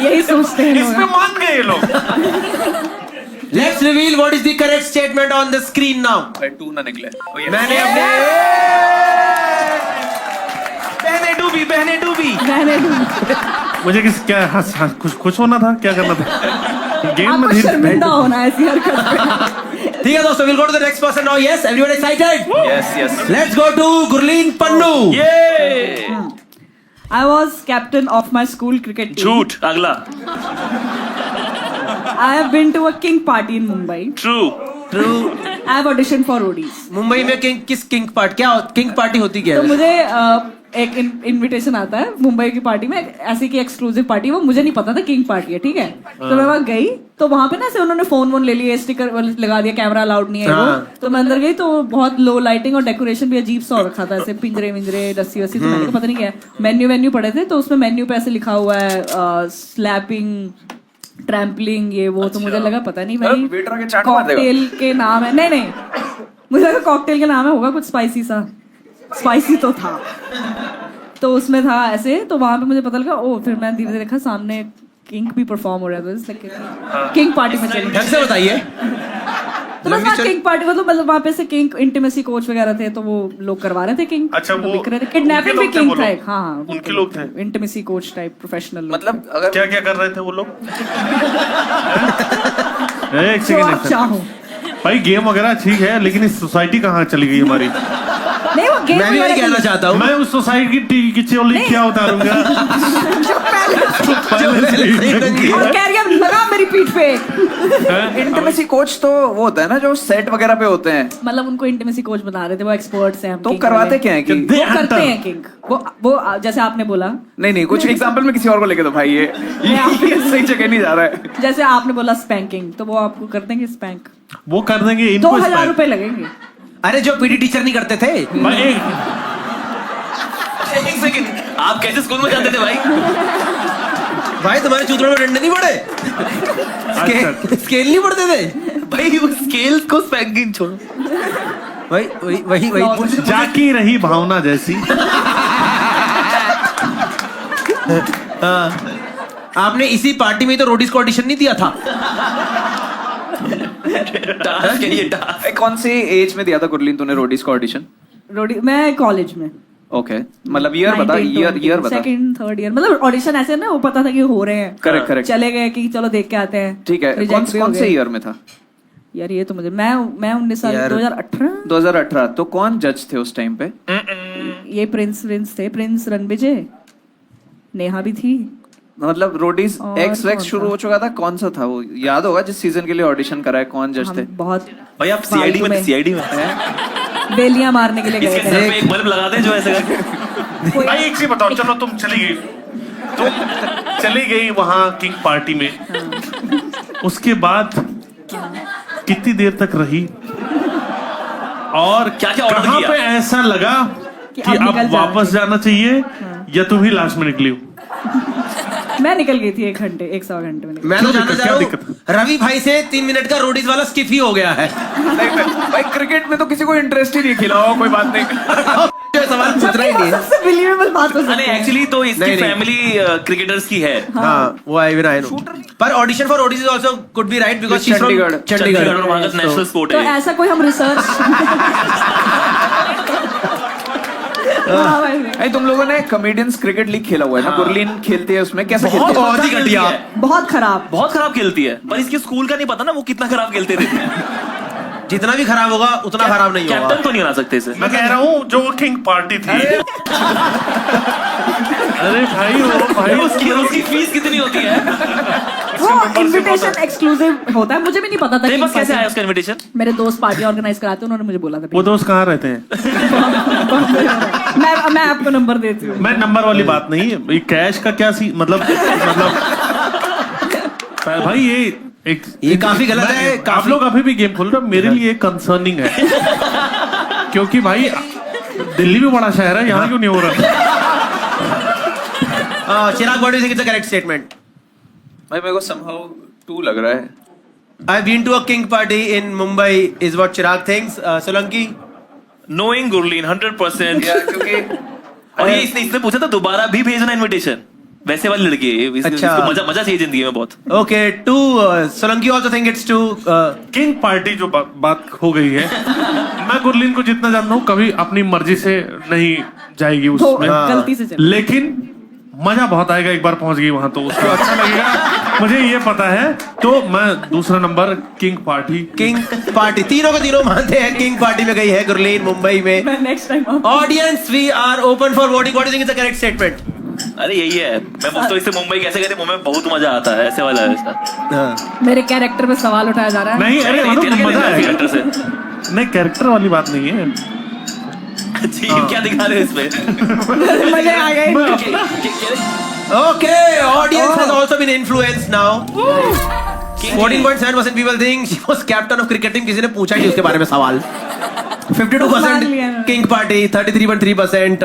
यही सोचते हैं इसमें लोग। मान गए ये लोग। Let's reveal what is the correct statement on the screen now. भाई 2 ना निकले। मैंने अपने बहने डूबी बहने डुबाई। मुझे क्या खुश होना था, क्या करना था? गेम आपको में शर्मिंदा होना है ऐसी हरकत पे। ठीक है दोस्तों, will go to the next person now. Yes, everyone excited? Yes yes. Let's go to Gurleen Pannu. I was captain of my school cricket team. झूठ। अगला। I have been to a king party in Mumbai. True. True. I have auditioned for roadies. Mumbai में king party होती क्या तो है? मुझे एक invitation आता है मुंबई की पार्टी में, ऐसी की एक्सक्लूसिव पार्टी। वो मुझे नहीं पता था किंग पार्टी है, ठीक है। तो मैं वहां गई, तो वहां पे ना ऐसे उन्होंने फोन ले लिए, स्टिकर लगा दिया, कैमरा अलाउड नहीं है वो। हाँ। तो मैं अंदर गई तो बहुत लो लाइटिंग और डेकोरेशन भी अजीब सा हो रखा था, ऐसे पिंजरे विंजरे रस्सी वस्सी। तो मैंने कहा पता नहीं क्या है। मेन्यू पड़े थे, तो उसमें मेन्यू पे ऐसे लिखा हुआ है स्लैपिंग, ट्रैम्पलिंग, ये वो। तो मुझे लगा पता नहीं भाई वेटर के चाट मार देगा। कॉकटेल के नाम है। नहीं मुझे लगा कॉकटेल के नाम है, होगा कुछ स्पाइसी सा। स्पाइसी तो था, तो उसमें था ऐसे। तो वहां पे मुझे पता लगा। ओ, फिर मैं धीरे धीरे देखा सामने किंग भी परफॉर्म हो रहा था, किंग पार्टी में चली। ढंग से बताइए। तो बस वहाँ किंग पार्टी मतलब वहाँ पे से किंग इंटीमेसी कोच वगैरह थे, तो वो लोग करवा रहे थे किंग। अच्छा, वो दिख रहे थे। किडनैपिंग भी उनके लोग थे किंग वो था लोग? एक। हाँ, उनके लोग थे? Intimacy coach type professional. मतलब अगर क्या क्या कर रहे थे वो लोग? एक जो सेकंड, आप चाहो। भाई गेम वगैरह ठीक है, लेकिन इस सोसाइटी कहाँ चली गई हमारी? नहीं, वो गेम मैं भी वही कहना चाहता हूँ। मैं उस सोसाइटी की चोली क्या उतारूंगा? और कह रही है लगा मेरी पीठ पे। इंटीमेसी कोच तो वो होता है ना जो सेट वगैरह पे होते हैं, मतलब उनको इंटीमेसी कोच बता रहे थे, वो एक्सपर्ट्स हैं। हम तो king करवाते वाले। क्या है कि वो करते हैं किंग। वो जैसे आपने बोला, नहीं कुछ एग्जांपल में किसी और को लेके दो भाई, ये सही जगह नहीं जा रहा है। जैसे आपने बोला स्पैंकिंग, तो वो आपको कर देंगे स्पैंक। वो कर देंगे इनको 2000 रुपए लगेंगे। अरे जो पीटी टीचर नहीं करते थे। भाई एक सेकंड, आप कैसे स्कूल में जाते थे भाई? भाई तुम्हारे चूतड़ों में डंडे नहीं पड़े? स्केल नहीं पड़ते थे भाई वो स्केल्स को स्पैंकिंग छोड़ो। वही जाकी रही भावना जैसी। आपने इसी पार्टी में तो रोडीज को ऑडिशन नहीं दिया था? टास्क है ये, टास्क। कौन सी एज में दिया था गुरलीन तूने रोडीज का ऑडिशन? रोडी मैं कॉलेज में ओके मतलब ईयर बता, ईयर बता। सेकंड थर्ड ईयर, मतलब ऑडिशन ऐसे ना, वो पता था कि हो रहे हैं। करेक्ट चले गए कि चलो देख के आते हैं। ठीक है, कौन से ईयर में था यार? ये तो मुझे मैं 19 साल 2018। तो कौन जज थे उस टाइम पे? ये प्रिंस थे, प्रिंस रणविजय, नेहा भी थी। मतलब रोडीज और एक्स वैक्स कौन शुरू था? हो चुका था, कौन सा था वो? याद होगा जिस सीजन के लिए ऑडिशन करा है, कौन जज थे? हम बहुत भाई आप सीआईडी में बेलियां मारने के लिए इसके गए सर थे। पे एक बल्ब लगा दें जो ऐसे करके। भाई एक चीज बताओ, चलो तुम चली गई वहां किंग पार्टी में, उसके बाद कितनी देर तक रही और क्या-क्या ऑर्डर कहाँ किया? पे ऐसा लगा कि कि अब निकल अब वापस जाना चाहिए या तुम ही लास्ट में निकली हो? मैं निकल गई थी 1 सवा घंटे में। मैं तो क्यों जानना दिक्कत? चाह क्या रहा दिक्कत? हूँ, रवि भाई से 3 मिनट का रोडीज वाला स्किप ही हो गया है। भाई क्रिकेट में तो किसी को इंटरेस्ट ही नहीं, खिलाओ कोई बात नहीं। सवाल पूछ रहा ही नहीं है। सबसे बिलीवेबल बात हो सकती अरे है। एक्चुअली तो इसकी नहीं, नहीं। फैमिली क्रिकेटर्स की है। हाँ, वो आई नो। पर audition for Roadies also could be right because she is from Chandigarh और वहाँ का नेशनल स्पोर्ट तो है। ऐसा कोई हम रिसर्च भाई तुम लोगों ने कॉमेडियंस क्रिकेट लीग खेला हुआ है ना? गुरलीन खेलती है उसमें, कैसे खेलती है? बहुत ही घटिया। बहुत खराब। बहुत खराब खेलती है, पर इसके स्कूल का नहीं पता ना वो कितना खराब खेलते थे। जितना भी खराब होगा उतना खराब नहीं होगा। कैप्टन तो नहीं बना सकते इसे। मैं कह रहा हूँ जो वो किंग पार्टी थी। अरे भाई वो भाई उसकी फीस कितनी होती है? वो इनविटेशन एक्सक्लूसिव होता है, मुझे भी नहीं पता था। तेरे पास कि कैसे आया उसका इनविटेशन? मेरे दोस्त पार्टी ऑर्गेनाइज कराते, उन्होंने मुझे बोला था। वो दोस्त कहाँ रहते हैं? मैं आपको नंबर देती हूँ। मैं नंबर वाली बात नहीं, ये कैश का क्या सी मतलब भाई ये काफी गलत है। आप लोग अभी भी गेम खोल रहे हो, मेरे लिए कंसर्निंग है। क्योंकि भाई दिल्ली भी बड़ा शहर है, यहाँ क्यों नहीं हो रहा? Chirag, what do you think is the correct statement? भाई मेरे को somehow 2 लग रहा है। I've been to a king party in Mumbai is what Chirag thinks. Solanki? Knowing Gurleen 100%। क्योंकि और ये इसने पूछा था दोबारा भी भेजना इनविटेशन, वैसे वाली लड़की है ये। अच्छा। इसको मजा चाहिए जिंदगी में बहुत। Okay, 2. Solanki also think it's 2. King party जो बात हो गई है, मैं गुरलीन को जितना जानता हूँ कभी अपनी मर्जी से नहीं जाएगी तो उसमें, गलती से चले। लेकिन मजा बहुत आएगा एक बार पहुंच गई वहां तो उसको अच्छा लगेगा, मुझे ये पता है। तो मैं दूसरा number king party. King party, तीनों के तीनों मानते हैं किंग पार्टी में गई है गुरलीन मुंबई में। Next time audience, we are open for voting. What do you think is the correct statement? अरे यही है, मैं पूछता हूँ इससे मुंबई कैसे गए थे, मुंबई में बहुत मजा आता है, ऐसे वाला है इसका। मेरे कैरेक्टर पे सवाल उठाया जा रहा है। नहीं, अरे तेरे मजा कैरेक्टर आएगा। से नहीं, कैरेक्टर वाली बात नहीं है। जी क्या दिखा रहे हो इसमें? मजे आ गए। Okay, audience has also been influenced now. 14.7% people think she was captain of cricket team. किसी ने पूछा ही नहीं उसके बारे में सवाल। 52% King Party, 33.3%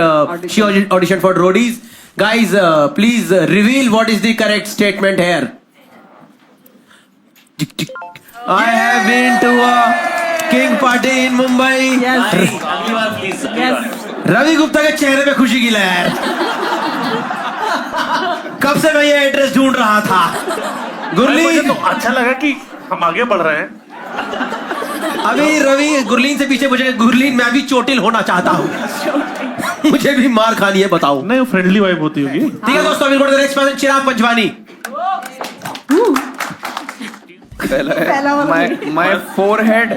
she auditioned for roadies. Guys, please reveal what is the correct statement here. I have been to a King Party in Mumbai. Yes. अगली बार please. Yes. Ravi Gupta के चेहरे पे खुशी की लहर। कब से मैं ये एड्रेस ढूंढ रहा था। मुझे गुरलीन, तो अच्छा लगा कि हम आगे बढ़ रहे हैं। अभी रवि गुरलीन से पीछे मुझे, गुरलीन मैं भी चोटिल होना चाहता हूँ। मुझे भी मार खानी है, बताओ। नहीं, वो फ्रेंडली वाइब होती होगी। ठीक है दोस्तों, अभी नेक्स्ट पर्सन चिराग पंचवानी। पहला है my forehead।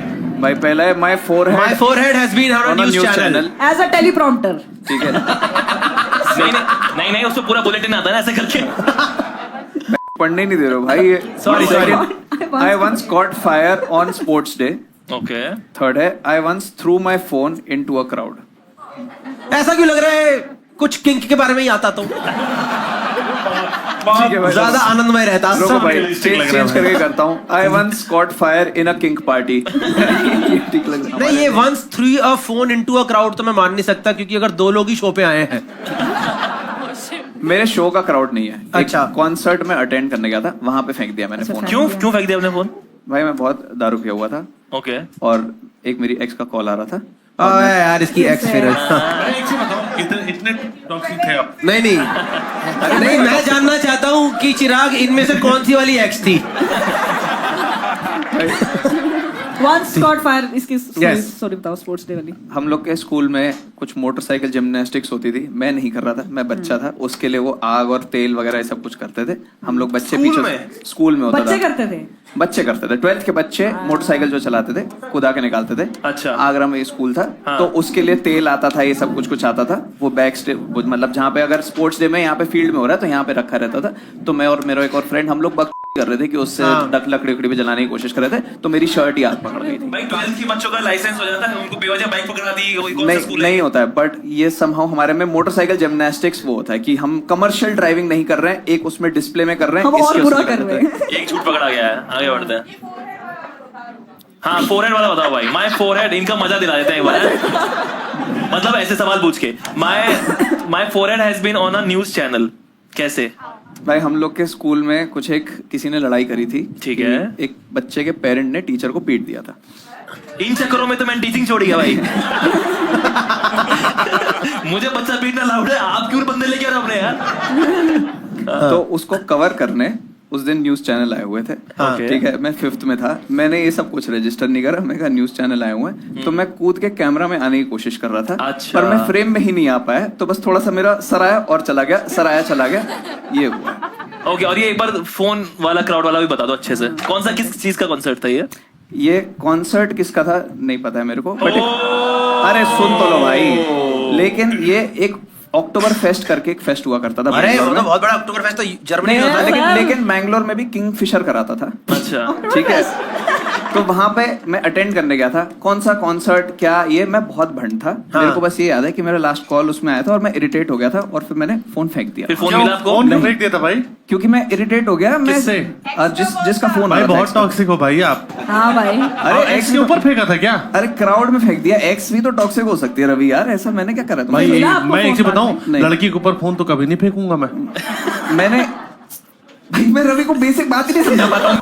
भाई पहला है my forehead। My forehead has been on a news channel. As a teleprompter. ठीक है। नहीं उसको पूरा बुलेटिन आता है ना ऐसे करके। पढ़ने नहीं दे रहे हो भाई ये। Sorry. I once caught fire on sports day। Okay. Third है I once threw my phone into a crowd। ऐसा क्यों लग रहा है कुछ किंग के बारे में ही आता तो ठीक है भाई, ज्यादा आनंदमय रहता। रुको भाई, realistic लग रहा है चेंज करके करता हूँ। I once caught fire in a king party। ठीक लग रहा है। नहीं, ये once threw a phone into a crowd तो मैं मान नहीं सकता, क्योंकि अगर 2 लोग ही शो पे आए हैं। मेरे शो का क्राउड नहीं है। अच्छा। कॉन्सर्ट में अटेंड करने गया था, वहां पे फेंक दिया मैंने फोन। क्यों फेंक दिया आपने फोन? भाई मैं बहुत दारू पिया हुआ था ओके। और एक मेरी एक्स का कॉल आ रहा था। यार इसकी एक्स फिर एक चीज बताओ, इतने टॉक्सिक थे आप? नहीं, मैं जानना चाहता हूँ कि चिराग इनमें से कौन सी वाली एक्स थी। वन स्कॉट फायर इसकी Yes. स्टोरी बताओ स्पोर्ट्स डे वाली। हम लोग के स्कूल में कुछ मोटरसाइकिल जिम्नास्टिक्स होती थी, मैं नहीं कर रहा था, मैं बच्चा था, उसके लिए वो आग और तेल वगैरह सब कुछ करते थे हम लोग बच्चे। स्कूल में होता बच्चे था, करते थे। बच्चे करते थे, 12th के बच्चे मोटरसाइकिल जो चलाते थे कुदा के निकालते थे। अच्छा। आगरा में स्कूल था, हाँ। तो उसके लिए तेल आता था, ये सब कुछ कुछ आता था। वो बैक स्टेज मतलब जहाँ पे अगर स्पोर्ट्स डे में यहाँ पे फील्ड में हो रहा है तो यहाँ पे रखा रहता था। तो मैं और मेरा एक और फ्रेंड हम लोग बक कर रहे थे कि उससे लकड़ी उकड़ी पे जलाने की कोशिश कर रहे थे, तो मेरी शर्ट ही आग पकड़ गई थी। भाई 12th के बच्चों का लाइसेंस हो जाता है, उनको बेवजह बाइक पकड़ा दी, कोई कौन सा नहीं स्कूल है? नहीं होता है, बट ये समहाउ हमारे में मोटरसाइकिल जिम्नास्टिक्स वो होता है कि हम कमर्शियल ड्राइविंग नहीं कर रहे हैं, एक उसमें डिस्प्ले में कर रहे हैं, हम और इसके बुरा उसमें कर रहे देते हैं। एक झूठ पकड़ा गया है, आगे बढ़ते हैं। हाँ, फोरहेड वाला बताओ भाई। माय फोरहेड, इनका मजा दिला देते हैं एक बार। मतलब ऐसे सवाल पूछ के, my forehead has been on a news channel. कैसे? भाई हम लोग के स्कूल में कुछ एक किसी ने लड़ाई करी थी। ठीक है। एक बच्चे के पेरेंट ने टीचर को पीट दिया था। इन चक्करों में तो मैंने टीचिंग छोड़ी है भाई। मुझे बच्चा पीटना लाउड है, आप क्यों बंदे लेके आ रहे हो अपने यार? तो उसको कवर करने उस दिन न्यूज चैनल आए हुए थे। ठीक है, मैं 5th में था, मैंने ये सब कुछ रजिस्टर नहीं करा, मैं कहा न्यूज चैनल आए हुए हैं, तो मैं कूद के कैमरा में आने की कोशिश कर रहा था। अच्छा। पर मैं फ्रेम में ही नहीं आ पाया, तो बस थोड़ा सा मेरा सर आया और चला गया, सर आया चला गया, ये हुआ। ओके, और ये एक बार फोन वाला क्राउड वाला भी बता दो अच्छे से। कौन सा किस चीज का कॉन्सर्ट था ये कॉन्सर्ट किसका था नहीं पता है मेरे को, बट अरे सुन तो लो भाई, लेकिन ये एक अक्टूबर फेस्ट करके एक फेस्ट हुआ करता था। अरे बैंगलोर वो तो में। बहुत बड़ा अक्टूबर फेस्ट तो जर्मनी में नहीं, होता है। लेकिन बैंगलोर में भी किंगफिशर कराता था। अच्छा। ठीक है, तो वहां पे मैं अटेंड करने गया था। कौन सा कॉन्सर्ट क्या, ये मैं बहुत भंड था। मेरे को बस ये याद है कि मेरा लास्ट कॉल उसमें आया था और मैं इरिटेट हो गया था और फिर मैंने फोन फेंक दिया। फिर फोन मिला आपको? फोन क्यों फेंक दिया था भाई? क्योंकि मैं इरिटेट हो गया। मैं किससे? जिसका फोन भाई आया था बहुत ex का। टॉक्सिक हो भाई आप। हाँ भाई। अरे एक्स के ऊपर फेंका था क्या? अरे क्राउड में फेंक दिया। एक्स भी तो टॉक्सिक हो सकती है रवि यार, ऐसा मैंने क्या करा भाई तुम्हें? मिला आपको मैं एक फोन चीज बाद बताऊं, में? नहीं। लड़की के ऊपर फोन तो कभी नहीं फेंकूंगा मैं। मैंने भाई मैं रवि को बेसिक बात ही नहीं समझा पाता हूँ।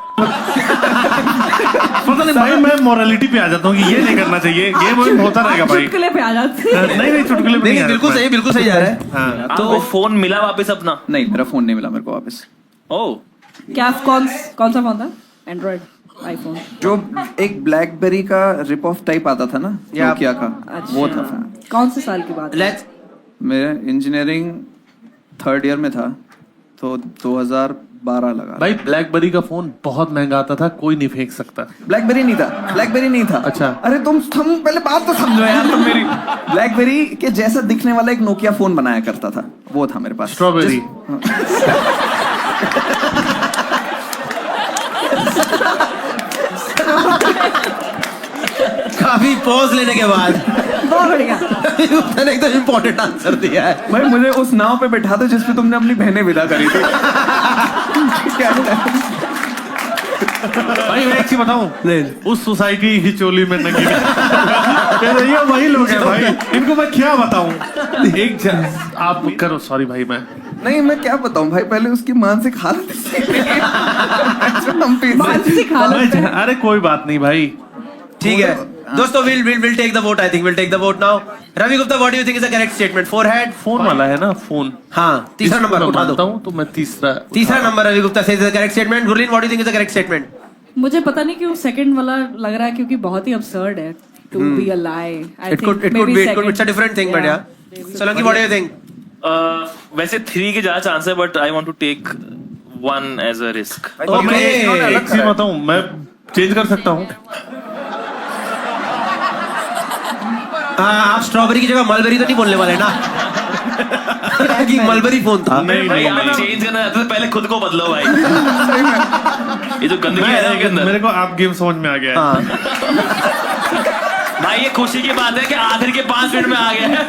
पता नहीं भाई, मैं मोरालिटी पे आ जाता हूँ कि ये नहीं करना चाहिए, ये वो होता रहेगा भाई। चुटकुले पे आ जाते हैं। नहीं चुटकुले पे नहीं आ बिल्कुल जाता सही, बिल्कुल सही जा रहा है। हाँ। तो फोन मिला वापस अपना? नहीं, मेरा फोन नहीं मिला मेरे को वापस। ओह, क्या कौन सा फोन था? Android, iPhone? जो एक ब्लैकबेरी का रिप ऑफ टाइप आता था ना नोकिया का, वो था फोन। कौन से साल की बात है? लेट्स मेरा इंजीनियरिंग 3rd ईयर में था, तो 2012 लगा। भाई ब्लैकबेरी का फोन बहुत महंगा आता था, कोई नहीं फेंक सकता। ब्लैकबेरी नहीं था, ब्लैकबेरी नहीं था। अच्छा। अरे तुम पहले बात तो समझो यार तुम मेरी। ब्लैकबेरी के जैसा दिखने वाला एक नोकिया फोन बनाया करता था, वो था मेरे पास। स्ट्रॉबेरी। काफी पॉज लेने के बाद बहुत बढ़िया। मैंने एकदम इम्पोर्टेंट आंसर दिया है। भाई मुझे उस नाव पे बैठा था जिसपे तुमने अपनी बहनें विदा करी थी। क्या भाई मैं एक चीज बताऊं, उस सोसाइटी की चोली में नंगी ये वही लोग हैं भाई, इनको मैं क्या बताऊं। आप करो, सॉरी भाई मैं नहीं, मैं क्या बताऊं भाई, पहले उसकी मानसिक हालत मानसिक हालत पे। अरे कोई बात नहीं भाई। ठीक है दोस्तों, we'll take the vote. I think we'll take the vote now. Ravi Gupta, what do you think is the correct statement? Forehead? Phone वाला है ना फोन। हाँ, तीसरा नंबर मैं उठा मानता दो। हूं, तो मैं तीसरा number Ravi Gupta says the correct statement. Gurleen, what do you think is the correct statement? मुझे पता नहीं क्यों सेकंड वाला लग रहा है, क्योंकि बहुत ही absurd है to be a lie. I It could think maybe be. second. It's a different thing, but yeah. Solanki, what do you think? वैसे 3 के ज्यादा चांस है, but I want to take 1 as a risk. और मैं एक चीज बताऊं, मैं चेंज कर सकता हूं। आप स्ट्रॉबेरी की जगह मलबेरी तो नहीं बोलने वाले ना? कि मलबेरी फोन था। नहीं भाई नहीं आप चेंज करना चाहते तो पहले खुद को बदलो भाई। ये जो गंदगी है ना इसके अंदर। मेरे को आप गेम समझ में आ गया है। भाई ये खुशी की बात है कि आखिर के 5 मिनट में आ गया है।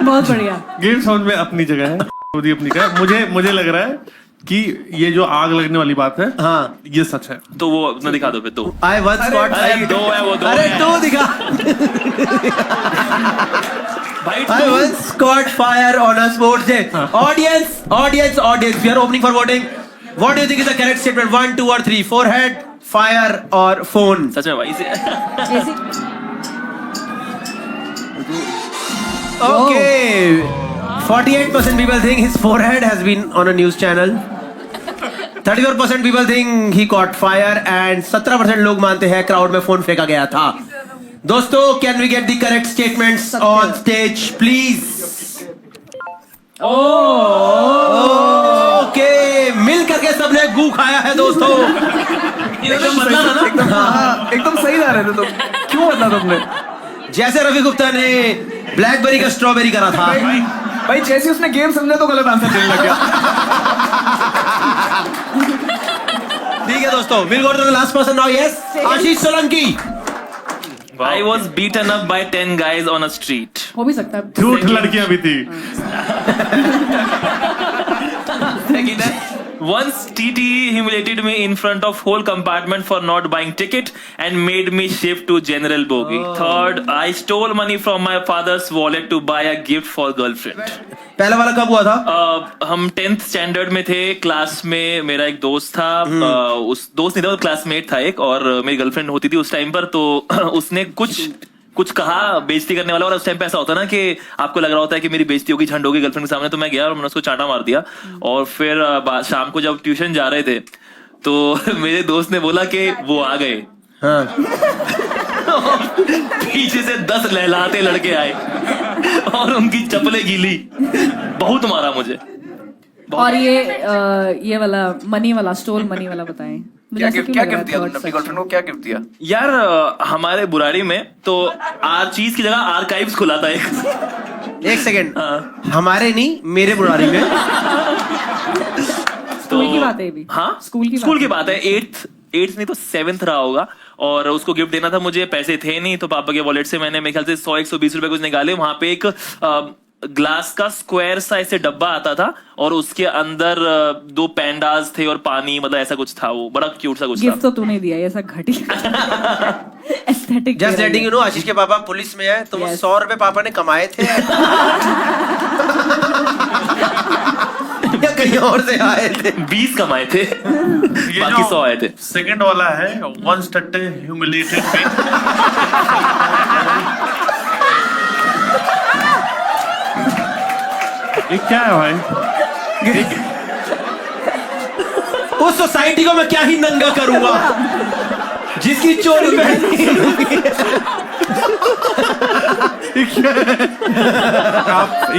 बहुत बढ़िया। गेम समझ में अपनी जगह है, खुद अपनी जगह है। मुझे लग रहा है कि ये जो आग लगने वाली बात है, हाँ ये सच है। तो वो अपना दिखा दो फिर। तो I once got अरे 2 है वो 2 अरे है। 2 दिखा। भाई I once caught fire on a sports day. Audience. We are opening for voting. What do you think is the correct statement? 1, 2 or 3? Forehead, fire or phone? सच में भाई जैसे Okay. 48% people think his forehead has been on a news channel. 34% people think he caught fire and 17% लोग मानते हैं crowd में phone फेंका गया था. दोस्तों, can we get the correct statements on stage, please? Okay, मिल करके सबने गू खाया है दोस्तों. एकदम बदला था ना. एकदम सही जा रहे थे तुम. क्यों बदला तुमने? जैसे रवि गुप्ता ने ब्लैकबेरी का स्ट्रॉबेरी करा था. भाई जैसे उसने गेम समझा तो गलत आंसर देने लग गया. ठीक है दोस्तों, we'll go to the last person now. Yes, Ashish Solanki. I was beaten up by 10 guys on a street. हो भी सकता है. झूठ लड़कियां भी थी. Second है, once TT humiliated me in front of whole compartment for not buying ticket and made me shift to general bogie. Third, I stole money from my father's wallet to buy a gift for girlfriend. पहला वाला कब हुआ था? हम 10th standard में थे. Class में मेरा एक दोस्त था. उस दोस्त नहीं था, क्लासमेट था एक, और मेरी गर्लफ्रेंड होती थी उस टाइम पर. तो उसने कुछ कहा बेइज्जती करने वाला, और उस टाइम पे ऐसा होता है ना कि आपको लग रहा होता है कि मेरी बेइज्जती होगी, झंड होगी गर्लफ्रेंड के सामने. तो मैं गया और मैंने उसको चांटा मार दिया. और फिर शाम को जब ट्यूशन जा रहे थे तो मेरे दोस्त ने बोला कि वो आ गए. हाँ. पीछे से 10 लहलाते लड़के आए और उनकी चप्पलें गीली. बहुत मारा मुझे. और ये वाला मनी वाला, स्टोल मनी वाला बताएं. क्या गिफ्ट दिया तुमने अपनी गर्लफ्रेंड को? क्या गिफ्ट दिया यार? हमारे बुराड़ी में तो चीज की जगह आर्काइव्स खुला था एक सेकेंड. हमारे नहीं, मेरे बुराड़ी में. स्कूल की बात है ये भी. हाँ, स्कूल की बात है. 8th नहीं तो 7th रहा होगा. और उसको गिफ्ट देना था मुझे. पैसे थे नहीं, तो पापा के वॉलेट से मैंने मेरे ख्याल से 100-120 रुपए कुछ निकाले. वहां पे एक ग्लास का स्क्वायर सा ऐसे डब्बा आता था और उसके अंदर 2 पैंडास थे और पानी, मतलब ऐसा कुछ था. वो बड़ा क्यूट सा कुछ गिफ्ट तो तूने दिया, ऐसा घटिया aesthetic. Just letting you know, Ashish के पापा पुलिस में है, तो वो 100 रुपए पापा ने कमाए थे या कहीं और से आए थे? 20 कमाए थे, बाकी 100 आए थे. सेकंड वाला है, once Tatte humiliated me. ये क्या है भाई? उस सोसाइटी को मैं क्या ही नंगा करूंगा जिसकी चोरी पहनी.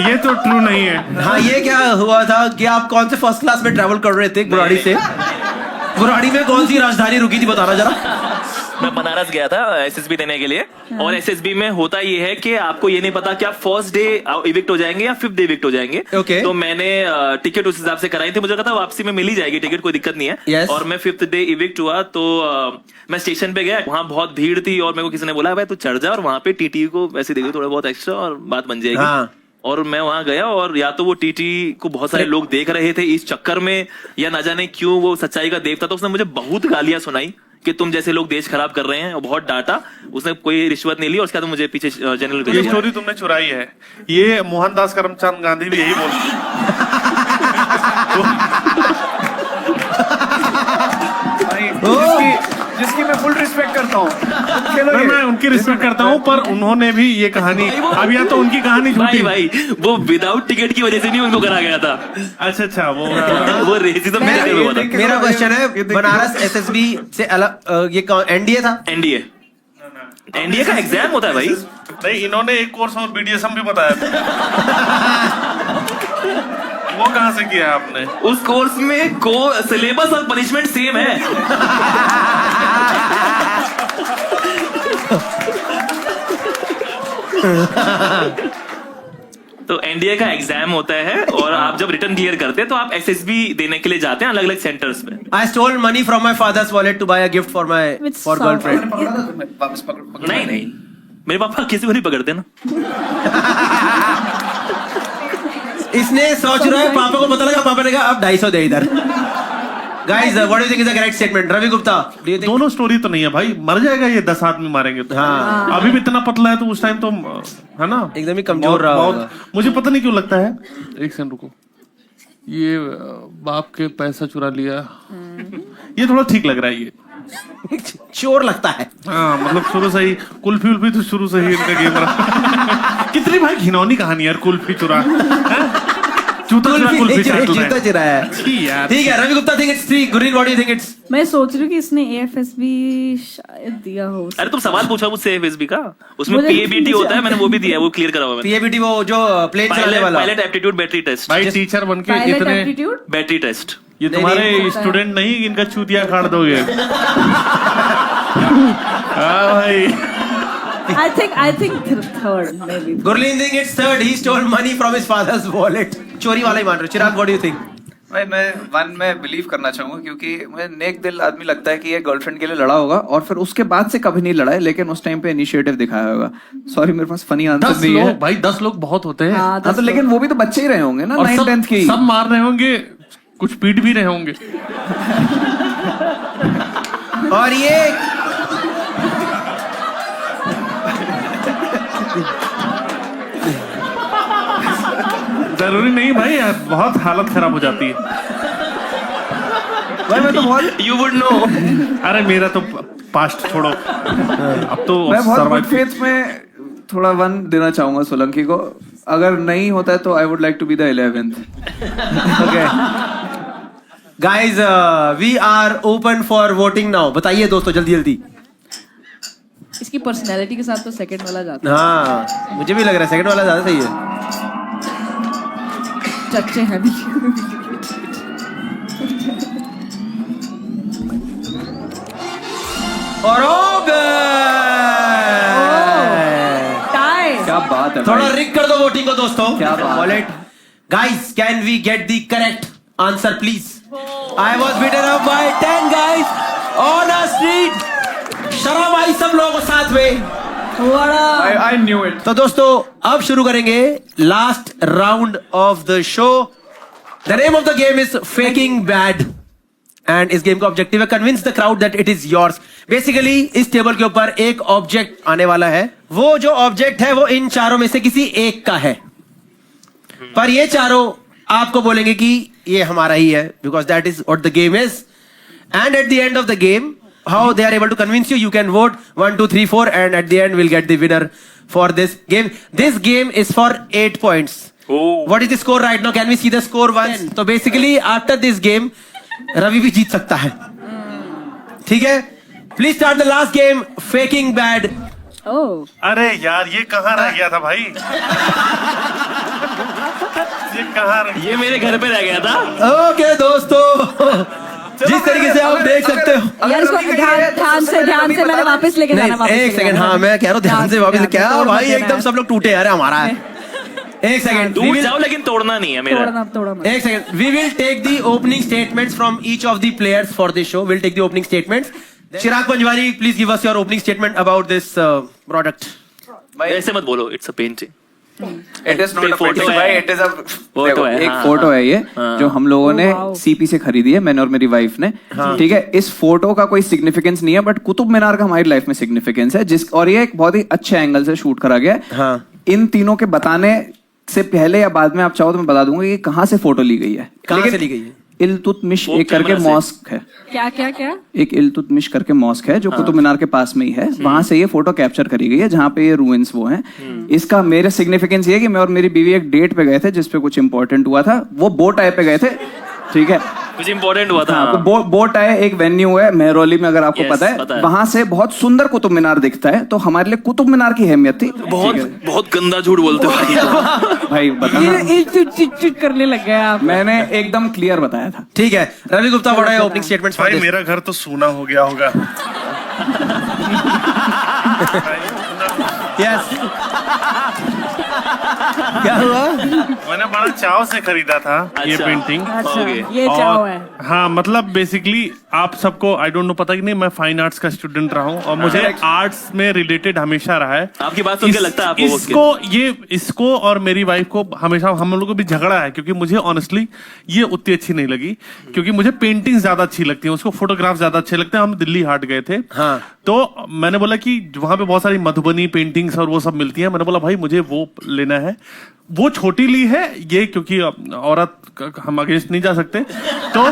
ये तो ट्रू नहीं है. हाँ, ये क्या हुआ था कि आप कौन से फर्स्ट क्लास में ट्रैवल कर रहे थे बुराड़ी से? बुराड़ी में कौन सी राजधानी रुकी थी, बताना जरा. मैं बनारस गया था एसएसबी देने के लिए. और एसएसबी में होता ये है कि आपको ये नहीं पता कि आप फर्स्ट डे इविक्ट हो जाएंगे या 5th डे इविक्ट हो जाएंगे. Okay. तो मैंने टिकट उस हिसाब से कराई थी. मुझे लगा था वापसी में मिल ही जाएगी टिकट, कोई दिक्कत नहीं है. Yes. और मैं 5th डे इविक्ट हुआ तो मैं स्टेशन पे गया. वहां बहुत भीड़ थी और मेरे को किसी ने बोला भाई तू चढ़ जा और वहां पे टीटी को वैसे देखो थोड़ा बहुत एक्स्ट्रा और बात बन जाएगी. हाँ. और मैं वहां गया और या तो वो टीटी को बहुत सारे लोग देख रहे थे इस चक्कर में, या ना जाने क्यों वो सच्चाई का देवता था. उसने मुझे बहुत गालियां सुनाई कि तुम जैसे लोग देश खराब कर रहे हैं, और बहुत डांटा. उसने कोई रिश्वत नहीं ली और उसके बाद मुझे पीछे जनरल. ये स्टोरी तुमने चुराई है. ये मोहनदास करमचंद गांधी भी यही बोलते. जिसकी मैं फुल रिस्पेक्ट करता हूँ. मैं उनकी रिस्पेक्ट करता हूँ, पर उन्होंने भी ये कहानी, अब या तो उनकी कहानी झूठी. भाई वो विदाउट टिकट की वजह से नहीं उनको करा गया था. अच्छा वो रेसिज्म मेरे पे हुआ था. मेरा क्वेश्चन है, बनारस एसएसबी से अलग ये एनडीए था? एनडीए का एग्जाम होता है भाई. नहीं, इन्होंने एक कोर्स और बीडीएसएम भी बताया था. वो कहाँ से किया आपने? उस कोर्स में सिलेबस और पनिशमेंट सेम है. तो एनडीए का एग्जाम होता है और आप जब रिटर्न क्लियर करते हैं तो आप एसएसबी देने के लिए जाते हैं अलग अलग सेंटर्स में. I stole money from my father's wallet to buy a gift for my girlfriend. वापस पकड़. नहीं, मेरे पापा किसी को नहीं पकड़ते ना. इसने सोच रहा है, पापा को पता लगा, पापा ने कहा अब 250 दे इधर. Guys, what do you think is the correct statement? Ravi Gupta, do you think? दोनों स्टोरी तो नहीं है भाई. मर जाएगा ये, 10 आदमी मारेंगे तो. हाँ. अभी भी इतना पतला है तो उस टाइम तो है ना, एकदम ही कमजोर रहा होगा. मुझे पता नहीं क्यों लगता है. एक सेकंड रुको. ये बाप के पैसा चुरा लिया, ये थोड़ा ठीक लग रहा है. ये चोर लगता है. हाँ, मतलब शुरू से ही कुल्फी उल्फी तो शुरू से ही इनका गेम रहा. कितनी भाई घिनौनी कहानी यार, कुल्फी चुरा. चूता चिरा कुल्फी चाट रहा जूता है। चिरा है। छी यार। ठीक है, Ravi Gupta think it's 3, Gurleen what do you think it's? मैं सोच रही हूँ कि इसने AFSB शायद दिया हो। अरे तुम सवाल पूछा मुझसे एफएसबी का, उसमें मुझे- PABT होता है, मैंने वो भी दिया है, वो क्लियर करा हुआ है। पीएबीटी वो जो प्लेन चलाने वाला। Pilot aptitude battery test. भाई टीचर बन के पायलट इतने एप्टीट्यूड। Battery test. ये तुम्हारे स्टूडेंट नहीं इनका चूतिया काट दोगे। हाँ भाई। I think third maybe. Gurleen think it's 3rd, he stole money from his father's wallet. चोरी वाला ही मान रहे हो। चिराग व्हाट डू यू थिंक? भाई मैं 1 में बिलीव करना चाहूंगा क्योंकि मुझे नेक दिल आदमी लगता है कि ये गर्लफ्रेंड के लिए लड़ा होगा और फिर उसके बाद से कभी नहीं लड़ा है, लेकिन उस टाइम पे इनिशिएटिव दिखाया होगा। सॉरी मेरे पास फनी आंसर 10 नहीं है। लोग भाई 10 लोग बहुत होते हैं। हाँ, हाँ तो लेकिन वो भी तो बच्चे ही रहे होंगे ना, और 9th 10th की। सब मार रहे होंगे, कुछ पीट भी रहे होंगे। और ये जरूरी नहीं भाई यार, बहुत हालत खराब हो जाती है। भाई मैं तो बहुत यू वुड नो। अरे मेरा तो पास्ट छोड़ो, अब तो मैं बहुत survive- गुड फेथ में थोड़ा 1 देना चाहूंगा सोलंकी को। अगर नहीं होता है तो I would like to be the 11th। Okay guys, we are open for voting now. बताइए दोस्तों जल्दी जल्दी। इसकी पर्सनैलिटी के साथ तो सेकंड वाला जाता है। हाँ मुझे भी लग रहा है सेकंड वाला ज्यादा सही है। चच्चे हैं भी। और हो गए। टाई। क्या बात है थोड़ा भाई। रिक कर दो वोटिंग को दोस्तों। क्या बात है। Wallet guys, can we get the correct answer please? I was beaten up by 10 guys on a street. शर्म आई सब लोगों को साथ में। I knew it. तो दोस्तों अब शुरू करेंगे last round of the show. The name of the game is faking bad and इस गेम का ऑब्जेक्टिव है convince the crowd that it is yours. Basically इस टेबल के ऊपर एक ऑब्जेक्ट आने वाला है। वो जो ऑब्जेक्ट है वो इन चारों में से किसी एक का है, पर ये चारों आपको बोलेंगे कि ये हमारा ही है, because that is what the game is. And at the end of the game, how they are able to convince you, you can vote 1 2 3 4 and at the end we'll get the winner for this game. This game is for 8 points. What is the score right now? Can we see the score once? So basically after this game Ravi भी जीत सकता है। ठीक है, please start the last game, faking bad. अरे यार ये कहाँ रह गया था भाई? ये कहाँ रह ये मेरे घर पे रह गया था। Okay दोस्तों, जिस तरीके से आप देख सकते हो। यार इसको ध्यान से मैंने वापस लेके जाना। वापस एक सेकंड, हाँ मैं कह रहा हूँ ध्यान से वापस। क्या भाई एकदम सब लोग टूटे। अरे हमारा है। एक सेकंड, टूट जाओ लेकिन तोड़ना नहीं है मेरा। तोड़ना मत। एक second, we will take the opening statements from each of the players for this show. Will take the opening statements. Chirag Panjwari, please give us your opening statement about this product. ऐसे मत बोलो, it's a painting. It is not a photo painting, है। भाई, it is a photo है, एक हाँ, photo है ये हाँ। जो हम लोगों ने wow. सीपी से खरीदी है, मैंने और मेरी वाइफ ने। ठीक है, इस फोटो का कोई सिग्निफिकेंस नहीं है, बट कुतुब मीनार का हमारी लाइफ में सिग्निफिकेंस है। और ये एक बहुत ही अच्छे एंगल से शूट करा गया है। हाँ। इन तीनों के बताने से पहले या बाद में आप चाहो तो मैं बता दूंगा कि कहाँ से फोटो ली गई है। कहाँ लेकिन से ली गई है? इल्तुतमिश वो एक करके कैमरा से। मॉस्क है। क्या? एक इल्तुतमिश करके मॉस्क है जो कुतुब मीनार के पास में ही है। वहां से ये फोटो कैप्चर करी गई है जहां पे ये रूइंस वो हैं। इसका मेरे सिग्निफिकेंस ये है कि मैं और मेरी बीवी एक डेट पे गए थे जिसपे कुछ इंपॉर्टेंट हुआ था। वो बोट आए पे गए थे। ठीक है, कुछ इंपॉर्टेंट हुआ था। हाँ, तो बोट आए एक वेन्यू है मेहरौली में, अगर आपको Yes, पता पता है। है। वहां से बहुत सुंदर कुतुब मीनार दिखता है, तो हमारे लिए कुतुब मीनार की अहमियत थी। बहुत बहुत गंदा झूठ बोलते हो भाई। भाई बता, चिट करने लग गए आप। मैंने एकदम क्लियर बताया था। ठीक है, Ravi Gupta, what are your opening statements for भाई दिस? मेरा घर तो सूना हो गया होगा। यस। क्या हुआ? मैंने बड़ा चाव से खरीदा था ये अच्छा। पेंटिंग। ओके। ये चाव है। हाँ मतलब बेसिकली आप सबको आई डोंट नो पता कि नहीं, मैं फाइन आर्ट्स का स्टूडेंट रहा हूँ और मुझे आर्ट्स में रिलेटेड हमेशा रहा है। आपकी बात सुन के लगता है आपको वो इसको और मेरी वाइफ को हमेशा हम लोगों को भी झगड़ा है, क्योंकि मुझे ऑनेस्टली ये उतनी अच्छी नहीं लगी, क्योंकि मुझे पेंटिंग ज्यादा अच्छी लगती है, उसको फोटोग्राफ ज्यादा अच्छे लगते हैं। हम दिल्ली हाट गए थे, हाँ। तो मैंने बोला कि वहां पे बहुत सारी मधुबनी पेंटिंग्स और वो सब मिलती हैं। मैंने बोला भाई मुझे वो लेना है। वो छोटी ली है ये, क्योंकि औरत हम अगेंस्ट नहीं जा सकते, तो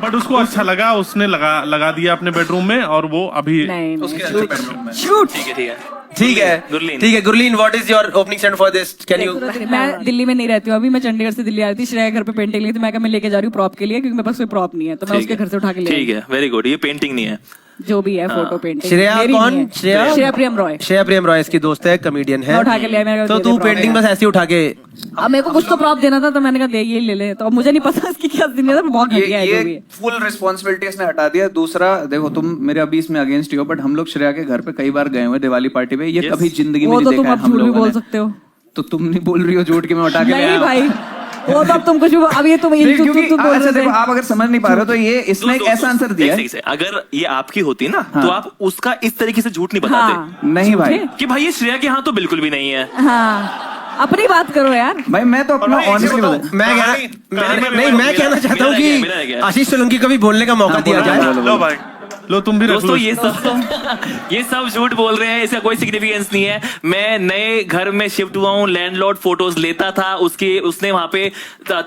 बट उसको अच्छा लगा, उसने लगा दिया अपने बेडरूम में, और वो अभी नहीं उसके बेडरूम में। शूट। ठीक है। ठीक है गुरलीन। ठीक है Gurleen, what is your opening stand for this? Can you? मैं दिल्ली में नहीं रहती हूँ अभी, मैं चंडीगढ़ से दिल्ली आई थी श्रेया घर पे पेंटिंग ली थी, मैं कहा मैं लेके जा रही हूँ प्रॉप के लिए, क्योंकि मेरे पास कोई प्रॉप नहीं है, तो मैं उसके घर से उठा के ले ठीक है, वेरी गुड। ये पेंटिंग नहीं है, जो भी है फोटो पेंटिंग। श्रेया कौन? श्रेया प्रियम रॉय। श्रेया प्रियम रॉय इसकी दोस्त है, कॉमेडियन है। मैं उठा के लिया, मैंने कहा तो दे तू दे पेंटिंग prop। बस ऐसे ही उठा के? अब मेरे को कुछ तो प्रॉप देना था, तो मैंने कहा दे ये ले ले, तो अब मुझे नहीं पता इसकी क्या दुनिया था, बहुत घटिया है जो भी ये है। फुल रिस्पॉन्सिबिलिटी इसने हटा दिया। दूसरा देखो, तुम मेरे अभी इसमें अगेंस्ट ही हो, बट हम लोग श्रेया के घर पे कई बार गए हुए दिवाली पार्टी पे, ये कभी जिंदगी में वो नहीं तो देखा तुम है अब हम झूठ भी लोगों बोल ने। सकते हो। तो तुम नहीं बोल रही हो झूठ के मैं उठा के ले नहीं आया। भाई, वो तो अब तुम कुछ अब ये तुम नहीं, क्योंकि बोल अच्छा रहे देखो, थे। आप अगर समझ नहीं पा रहे हो तो ये इसने एक ऐसा आंसर दिया है। अगर ये आपकी होती ना तो आप उसका इस तरीके से झूठ नहीं बताते। हाँ। नहीं भाई, कि भाई ये श्रेया के यहाँ तो बिल्कुल भी नहीं है। हाँ, अपनी बात करो यार। भाई मैं तो अपना ऑनेस्टली बता, मैं कहना चाहता हूँ कि आशीष सोलंकी को भी बोलने का मौका दिया जाए। लो भाई, लो तुम भी रख दोस्तों लो। ये सब झूठ बोल रहे हैं, इसका कोई सिग्निफिकेंस नहीं है। मैं नए घर में शिफ्ट हुआ हूँ, लैंडलॉर्ड फोटोज लेता था, उसने वहां पे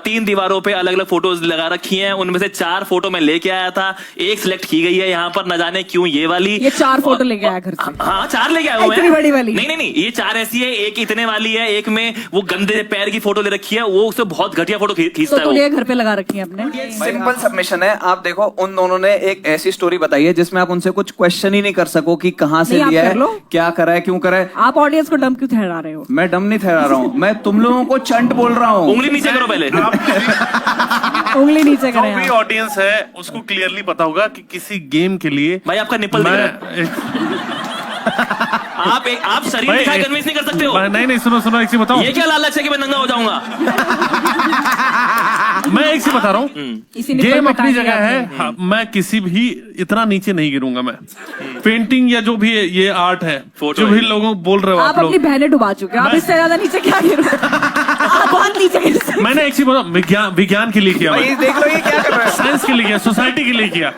3 दीवारों पे अलग अलग फोटोज लगा रखी हैं, उनमें से 4 फोटो मैं लेके आया था, एक सिलेक्ट की गई है यहाँ पर, न जाने क्यों ये वाली। ये 4 फोटो लेके आया घर से। हाँ 4 लेके आया हूँ मैं। इतनी बड़ी वाली? नहीं, ये 4 ऐसी है, एक इतने वाली है, एक में वो गंदे पैर की फोटो ले रखी है, वो उससे बहुत घटिया फोटो खींचता तो है वो। तूने घर पे लगा रखी है अपने? सिंपल सबमिशन है। आप देखो, उन दोनों ने एक ऐसी स्टोरी बताई है जिसमें आप उनसे कुछ क्वेश्चन ही नहीं कर सको कि कहाँ से नहीं, आप लिया कर है, लो। क्या करा है, क्यों करा है। आप ऑडियंस को डम क्यों ठहरा रहे हो? मैं डम नहीं ठहरा रहा हूँ, मैं तुम लोगों को चंट बोल रहा हूँ। उंगली नीचे करो पहले। उंगली नीचे जो करें भी आप। ऑडियंस है उसको क्लियरली पता होगा कि किसी गेम के लिए भाई आपका निपल दिख रहा है। आप शरीर भाई, दिखाकर कन्विंस नहीं कर सकते हो। नहीं सुनो एक चीज बताओ। ये क्या लालच है कि मैं नंगा हो जाऊंगा? मैं एक चीज बता रहा हूँ, इसी निपल गेम पे अपनी टांग जगह दिया है। आपने। हाँ, मैं किसी भी इतना नीचे नहीं गिरूंगा। मैं पेंटिंग या जो भी ये आर्ट है, फोटो जो भी है। लोगों बोल रहे हो आप आप लोग, अपनी बहनें डुबा चुके हो, आप इससे ज्यादा नीचे क्या गिरो? आप बहुत नीचे गिर सकते हो। मैंने एक चीज बताऊं, विज्ञान के लिए किया, भाई देख लो ये क्या कर रहा है। साइंस के लिए किया, सोसाइटी के लिए किया।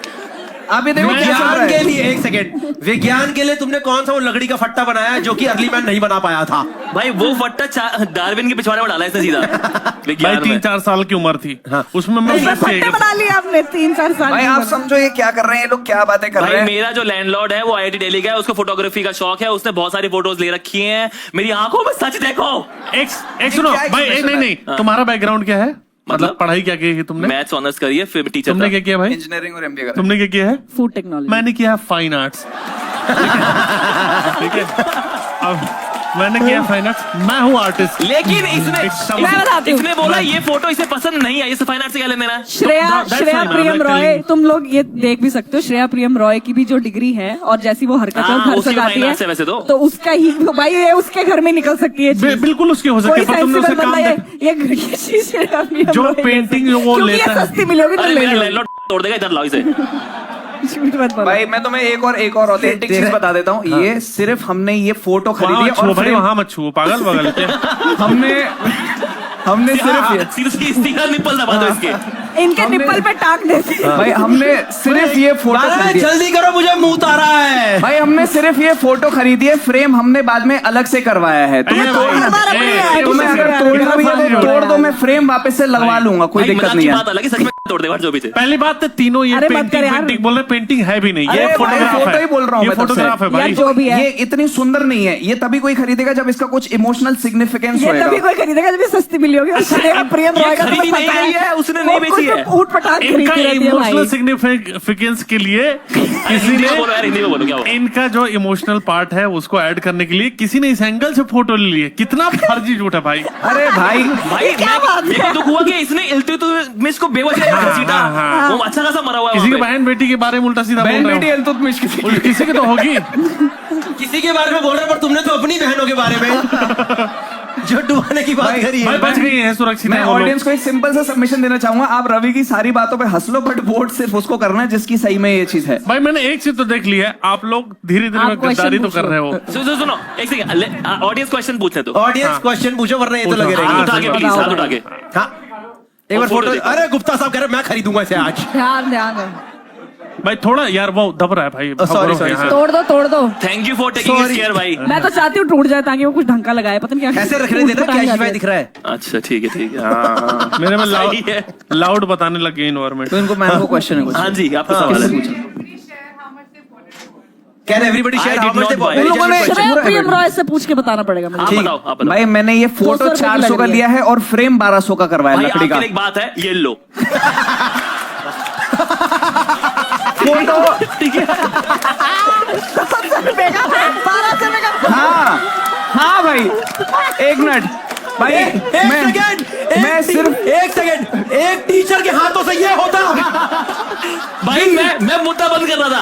आप ये देखो क्या चल रहा विज्ञान के है। लिए, एक सेकेंड, विज्ञान के लिए तुमने कौन सा वो लकड़ी का फट्टा बनाया जो कि अर्ली मैन नहीं बना पाया था? भाई वो फट्टा डार्विन के पिछवाड़े में डाला है इसने सीधा। भाई विज्ञान में। 3-4 साल की उम्र थी, उसमें मैं इसमें फट्टे बना लिए आपने 3-4 साल भाई की आप उम्र। समझो ये क्या कर रहे हैं, ये लोग क्या बातें कर रहे भाई हैं। मेरा जो लैंडलॉर्ड है वो IIT दिल्ली का है, उसको फोटोग्राफी का शौक है, उसने बहुत सारी फोटोज ले रखी हैं। मेरी आंखों में सच देखो। एक सुनो क्या भाई, expression नहीं तुम्हारा बैकग्राउंड क्या है? मतलब पढ़ाई क्या की है तुमने? मैथ्स ऑनर्स करिए, फिर टीचर तुमने क्या किया भाई? इंजीनियरिंग और MBA कर रहे तुमने क्या किया है? Food technology. मैंने किया है फाइन आर्ट्स। ठीक है, अब मैंने किया फाइन आर्ट्स, मैं हूँ आर्टिस्ट। लेकिन मैं बताती हूँ। इसने बोला ये फोटो इसे पसंद नहीं आई, इसे फाइन आर्ट से क्या लेना है? श्रेया प्रियम रॉय, तुम लोग ये देख भी सकते हो, श्रेया प्रियम रॉय की भी जो डिग्री है और जैसी वो हरकत हाँ, घर उसी का सजाती fine है, arts है वैसे तो उसका ही भाई ये उसके घर में निकल सकती है चीज। बिल्कुल उसकी हो सकती कोई है, पर तुमने उसे sensible काम बंदा देख- ये चीज श्रेया प्रियम जो रॉय ले painting सकती है। वो क्योंकि ये लेता है। सस्ती मिलोगी तो अरे ले मेरा लो। लैंडलॉर्ड तोड़ देगा, इधर लाओ इसे। झूठ मत बोलो। भाई मैं तुम्हें एक और ऑथेंटिक चीज बता देता हूँ। ये सिर्फ हमने ये फोटो खरीदी वहां है छुओ और भाई, frame- वहां मत छुओ, पागल पागल क्या? हमने सिर्फ ये सीधा निपल दबा दो इसके। इनके निप्पल पे टाक देते हैं। भाई हमने सिर्फ ये फोटो खरीदी है। जल्दी करो, मुझे मुंह आ रहा है। भाई हमने सिर्फ ये फोटो खरीदी है, फ्रेम हमने बाद में अलग से करवाया है। तुम्हें अरे तोड़ना हमारा अपनी है, तुम्हें अगर तोड़ना भी है तो तोड़ दो, मैं फ्रेम वापस से लगवा लूंगा, कोई भाई दिक्कत मजाक नहीं की है। बात अलग है, सच में तोड़ देगा जो भी थे। पहली बात तो तीनों ये अरे मत कर पेंटिंग यार। पेंटिंग बोल रहे, पेंटिंग है भी नहीं, ये अरे भाई, फोटोग्राफ फोटो है। ही बोल रहा हूँ ये मैं तब से। फोटोग्राफ है यार भाई। जो भी है, ये इतनी सुंदर नहीं है, ये तभी कोई खरीदेगा जब इसका कुछ इमोशनल सिग्निफिकेंस ये तभी होएगा। कोई खरीदेगा जब ये सस्ती मिली होगी। और श्रेया प्रियम रॉय का खरीदी तुम्हें नहीं पता गई है, उसने नहीं वो बेची खुद है। ऊट पटांग इनका खरीदती रहती है इमोशनल भाई। सिग्निफिकेंस के लिए किसी हिंदी ने में बोलो यार, हिंदी में बोलो क्या हुआ? इनका जो इमोशनल पार्ट है उसको ऐड करने के लिए किसी ने इस एंगल से फोटो ले ली है। कितना फर्जी झूठ है भाई। अरे भाई भाई मेरे को दुख हुआ कि इसने इल्तुतमिश को बेवजह घसीटा। हाँ। वो अच्छा खासा मरा हुआ है किसी की वहाँ पे। बहन बेटी के बारे में उल्टा सीधा बोल बहन रहे बेटी हो। इल्तुतमिश किसी की तो होगी। किसी के बारे में बोल रहे हो, पर तुमने तो अपनी बहनों के बारे में जो डुबाने की बात करी भाई है। बच गई है, सुरक्षित मैं है वो लोग। ऑडियंस को एक सिंपल सा सबमिशन देना चाहूंगा। आप रवि की सारी बातों पे हंस लो, बट वोट सिर्फ उसको करना है जिसकी सही में ये चीज है। भाई मैंने एक चीज तो देख ली है, आप लोग धीरे धीरे आप में गद्दारी तो question कर रहे हो। सुनो एक सेकंड, ऑडियंस क्वेश्चन पूछने दो। ऑडियंस क्वेश्चन पूछो, वरना ये तो पूछो। लगे हाथ रहेंगे। उठा के प्लीज, हाथ उठा के। हाँ, एक बार फोटो फोटो। देखो। अरे गुप्ता साहब कह रहे मैं खरीदूंगा इसे आज। ध्यान ध्यान भाई थोड़ा यार वो दब रहा है भाई। sorry, हाँ। तोड़ दो। Thank you for taking this care भाई। मैं तो चाहती हूँ टूट जाए ताकि वो कुछ ढंग का लगाए, पता नहीं क्या ऐसे रखने देना, क्या शिवाय दिख रहा है? अच्छा ठीक है हाँ। मेरे में सही है। लाउड बताने लग गए इन्वायरमेंट। तो इनको मैम को क्वेश्चन है कुछ। हाँ जी, आपका सवाल है। Can everybody share I how did much not buy. दे उन लोगों ने श्रेया प्रियम रॉय से पूछ के बताना पड़ेगा मुझे। आप बताओ, आप बताओ। भाई मैंने ये फोटो 200 रुपए की 400 लग का रही है। लिया है और फ्रेम 1200 का करवाया भाई लकड़ी का। आपके लिए एक बात है, ये लो। फोटो ठीक है, हाँ हाँ भाई, एक मिनट भाई, मैं सिर्फ एक सेकंड, एक टीचर के हाथों से ये होता। भाई मैं मुद्दा बंद कर रहा था,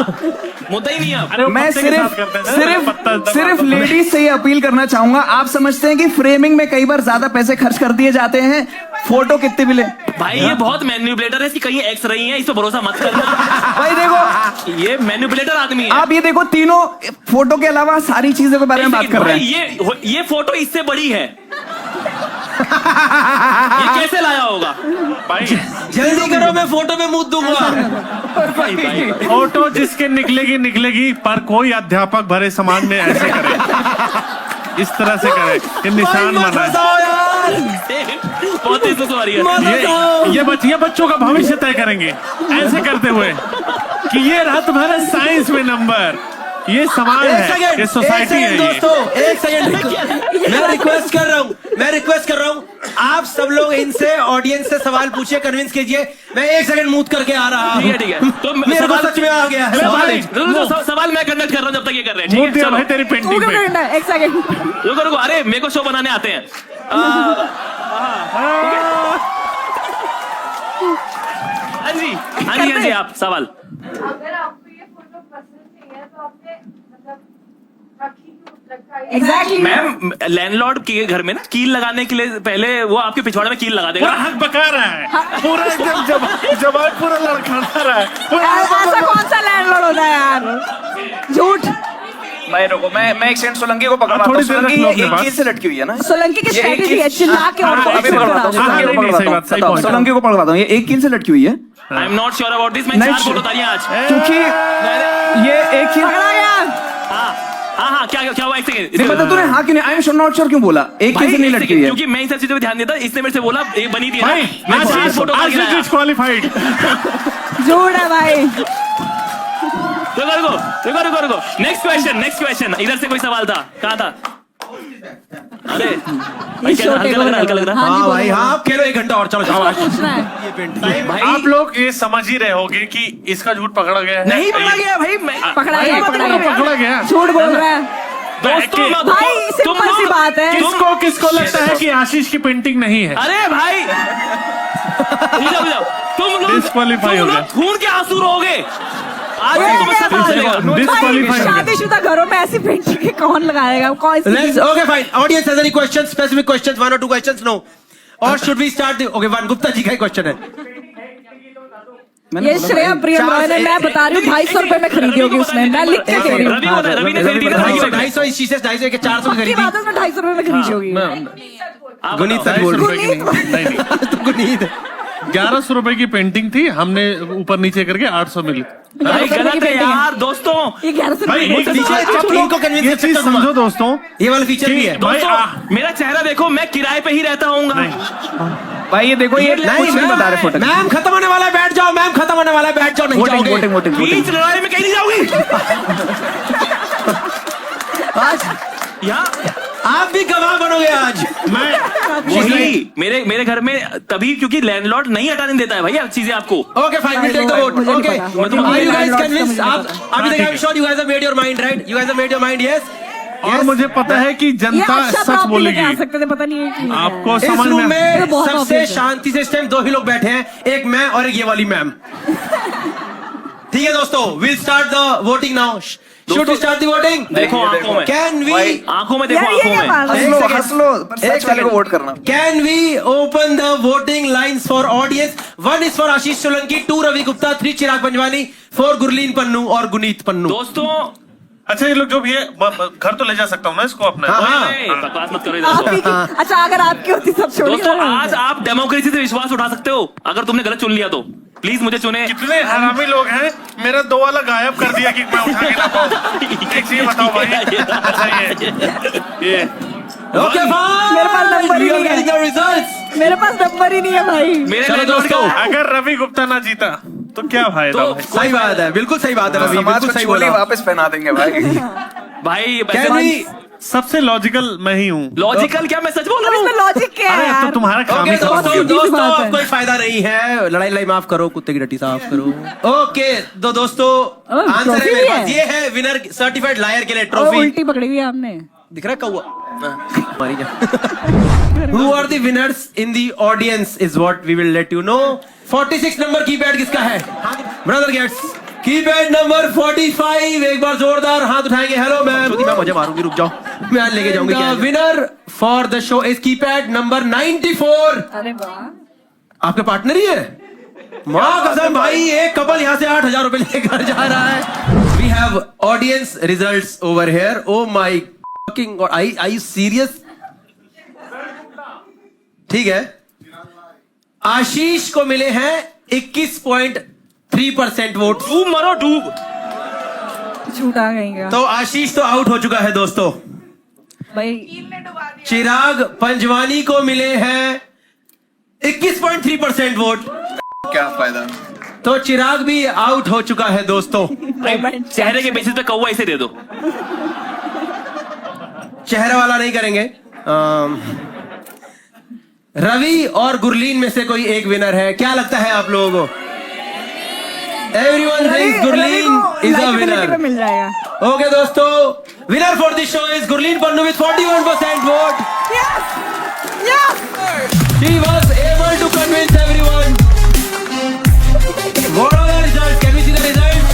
मुद्दा ही नहीं है। अरे वो मैं पत्ते के साथ करते हैं ना, पत्ता दबा सिर्फ दो। लेडीज से ये अपील करना चाहूंगा। आप समझते हैं कि फ्रेमिंग में कई बार ज्यादा पैसे खर्च कर दिए जाते हैं, फोटो कितने मिले? भाई ये बहुत मैन्युपुलेटर है, इसकी कहीं एक्स रही है, इस पे भरोसा मत करना। भाई देखो, ये मैन्युपुलेटर आदमी है। आप ये देखो, तीनों फोटो के अलावा सारी चीजों के बारे में बात कर रहे भाई हैं। ये फोटो इससे बड़ी है। ये कैसे लाया होगा? भाई जल्दी करो, मैं फोटो में मुंह दूंगा। भाई भाई फोटो जिसके निकलेगी, पर कोई अध्यापक भरे समाज में ऐसे करे, इस तरह से करे, ये निशान मत बना है। हंसाओ यार। बहुत तेज से सवारी है। ये बच्चों का भविष्य तय करेंगे ऐसे करते हुए कि ये रात भर साइंस में नंबर, ये समाज है, ये सोसाइटी है। दोस्तों एक सेकंड, मैं रिक्वेस्ट कर रहा हूँ, आप सब लोग इनसे, ऑडियंस से सवाल पूछिए, कन्विंस कीजिए। मैं एक सेकंड मूव करके आ रहा हूँ। ठीक है। तो मेरे को सच में आ गया है सवाल मैं कंडक्ट कर रहा हूँ जब तक ये कर रहे हैं। ठीक है, भाई चलो। तेरी तू पेंटिंग क्यों पे करना है? एक सेकंड। रुको, अरे मेरे को शो बनाने आते हैं। हाँ जी, आप सवाल। अगर आपको ये फोटो पसंद नहीं है तो आपने मतलब रखी क्यों लटकाई? एग्जैक्टली मैम, लैंडलॉर्ड के घर में ना कील लगाने के लिए पहले वो आपके पिछवाड़े में कील लगा देगा। पूरा हक बका रहा है, पूरा एकदम जवाब पूरा लड़खड़ा रहा है। ऐसा कौन सा लैंडलॉर्ड होता है यार? झूठ। भाई रुको, मैं एक सेकंड सोलंकी को पकड़वाता हूँ। थोड़ी देर सोलंकी रख लो ये अपने एक पास। चीज से लटकी हुई है ना? सोलंकी की ये एक स्ट्रेटेजी है चीज- चिल्ला के और अभी पकड़वाता हूँ, हाँ, सोलंकी को नहीं, सही पकड़वाता बात, सही हूँ। point है। सोलंकी को पकड़वाता हूँ, ये एक कील से लटकी हुई है I am not sure about this. मैं नहीं, 4 फोटो उतारी आज। क्योंकि ये एक कील। पकड़ा गया। हाँ, क्या हुआ? एक सेकंड। नहीं पता तूने हाँ क्यों नहीं, आई एम नॉट श्योर क्यों बोला? एक कील से नहीं लटकी हुई है क्योंकि मैं इन सब चीजों पे ध्यान देता, इसने मेरे से बोला ये बनी थी ना, भाई मैं 4 फोटो आज डिस्क्वालीफाइड। झूठ है भाई। रुको। Next question. इधर से कोई सवाल था, कहाँ था? अरे भाई क्या हल्का लग रहा? हाँ भाई, हाँ आप खेलो 1 घंटा और, चलो जाओ। पूछना है। भाई आप लोग ये समझ ही रहे होगे कि इसका झूठ पकड़ा गया है। नहीं पकड़ा गया भाई, मैं पकड़ा भाई, गया, पकड़ा गया। झूठ बोल रहा है दोस्तों भाई। सिंपल सी बात है। किसको लगता है कि आशीष की पेंटिंग नहीं है? अरे भाई तुम लोग Disqualify हो गया। खून के आंसू रहोगे आज। तुम सब कुछ चलेगा। Disqualify हो गया। शादीशुदा घरों में ऐसी पेंटिंग कौन लगाएगा? कौन सी Let's, okay, fine. Audience has any questions? Specific questions? 1 or 2 questions? No. Or should we start the? Okay, one Gupta ji का ही क्वेश्चन है। ये श्रेया प्रियम रॉय ने, मैं बता रही हूँ 250 रुपए में खरीदी होगी उसने। मैं लिख के दे रही हूँ। रवि ने खरीदी थी, 250 इस चीज से 250 के 400 की की खरीदी। बात है, उसने 250 रुपए में खरीदी होगी। आप गुनीत बताओ। सच बोल रही रुपए की नहीं। है। गुनीत 1100 रुपए की पेंटिंग थी, हमने ऊपर नीचे करके 800 मिली। भाई गलत है यार दोस्तों। ये 1100 भाई, रुपए एक की नीचे आप इनको कन्विंस ये कर चीज सकते समझो हो। दोस्तों, ये वाला फीचर भी है। भाई, दोस्तों मेरा चेहरा देखो, मैं किराए पे ही रहता हूँ। भाई ये देखो, ये कुछ नहीं बता रहे फोटो। मैम खत्म होने वाला है, बैठ जाओ। मैम खत्म होने वाला है, बैठ जाओ। नहीं जाओगे। बीच लड़ाई में कहीं नहीं जाओगी। यहाँ आप भी गवाह बनोगे आज। वही मेरे घर में तभी, क्योंकि लैंडलॉर्ड नहीं हटाने देता है भैया चीजें आपको। Okay, fine. We'll take the vote. मुझे नहीं Okay. पता। Are you guys Landlords convinced? का मुझे आप अभी तक I'm sure you guys have made your mind, right? You guys have made your mind, yes? और मुझे पता है कि ये जनता अच्छा सच प्राप्ति लेके आ बोलेगी। सकते थे, पता नहीं है कि आपको इस समझ रूम में में बहुत सबसे obvious है। शांति से इस टाइम 2 ही लोग बैठे हैं, एक मैं और एक ये वाली मैम। ठीक है दोस्तों, we'll start the voting now. Should we start the voting? देखो आंखों में, Can we? आंखों में देखो, यार, ये आंखों क्या में। बात है? एक second. हंस लो, पर सच वाले को वोट करना। Can we open the voting lines for audience? 1 is for आशीष सोलंकी, 2 रवि गुप्ता, 3 चिराग पंजवानी, 4 गुरलीन पन्नू और गुनीत पन्नू। दोस्तों अच्छा, ये लोग जो भी है घर तो ले जा सकता हूँ मैं इसको अपना। हाँ। बकवास मत करो इधर आप को। ही की। अच्छा, अगर आपकी होती सब छोड़ दोस्तों आज आप डेमोक्रेसी से विश्वास उठा सकते हो। अगर तुमने गलत चुन लिया तो प्लीज मुझे चुने। कितने हरामी लोग हैं, मेरा 2 वाला गायब कर दिया कि मैं उठा के ना पाऊँ। एक चीज बताओ भाई, अच्छा ये Okay, fine. मेरे पास नंबर ही We are नहीं है। getting the results. मेरे पास नंबर ही नहीं है भाई। मेरे चलो लैंडलॉर्ड दोस्तों, का अगर रवि गुप्ता ना जीता तो क्या फायदा तो भाई? सही बात है, बिल्कुल सही बात है रवि, समाज बिल्कुल को सही चोली बोला। वापस पहना देंगे भाई। भाई क्या नहीं, सबसे लॉजिकल मैं ही हूँ। लॉजिकल क्या, मैं सच बोल और रहा इसमें हूँ। लॉजिक क्या है अरे तो यार? तुम्हारा काम ओके ही समझ दोस्तों, गया। सीधी सी दोस्तों बात है। अब कोई फायदा नहीं है, लड़ाई माफ करो, कुत्ते की टट्टी साफ करो। ओके तो दोस्तों, आंसर है ट्रॉफी मेरे भी पास, है। ये है विनर सर्टिफाइड लायर के लिए ओ, ट्रॉफी। उल्टी पकड़ी हुई है आपने। दिख रहा है कौवा? मारी जा। Who are the winners in the audience is what we will let you know. 46 number keypad किसका है? Brother gets keypad number 45। एक बार जोरदार हाथ उठाएंगे। Hello ma'am. मैं मुझे मारूंगी, रुक जाओ, मैं आज लेके जाऊंगी। Winner for the show is keypad number 94। अरे वाह, आपके पार्टनर ही है? माँ कसम भाई, एक कपल यहाँ से 8,000 रुपए लेकर जा रहा है। We have audience results over here. Oh my fucking god, I you serious? ठीक है, आशीष को मिले हैं 21.3% वोट। डूब मरो डूब। झूठा कहेंगे तो आशीष तो आउट हो चुका है दोस्तों। भाई। चिराग पंजवानी को मिले हैं 21.3% वोट। क्या फायदा? तो चिराग भी आउट हो चुका है दोस्तों। चेहरे के बेसिस पे कौवा इसे दे दो। चेहरा वाला नहीं करेंगे। रवि और गुरलीन में से कोई एक विनर है, क्या लगता है आप लोगों को? Everyone thinks Gurleen is a winner. मिल जाएगा। ओके दोस्तों, winner for this show is Gurleen Pannu with 41% vote. She was able to convince everyone. What are the results? Can we see the results?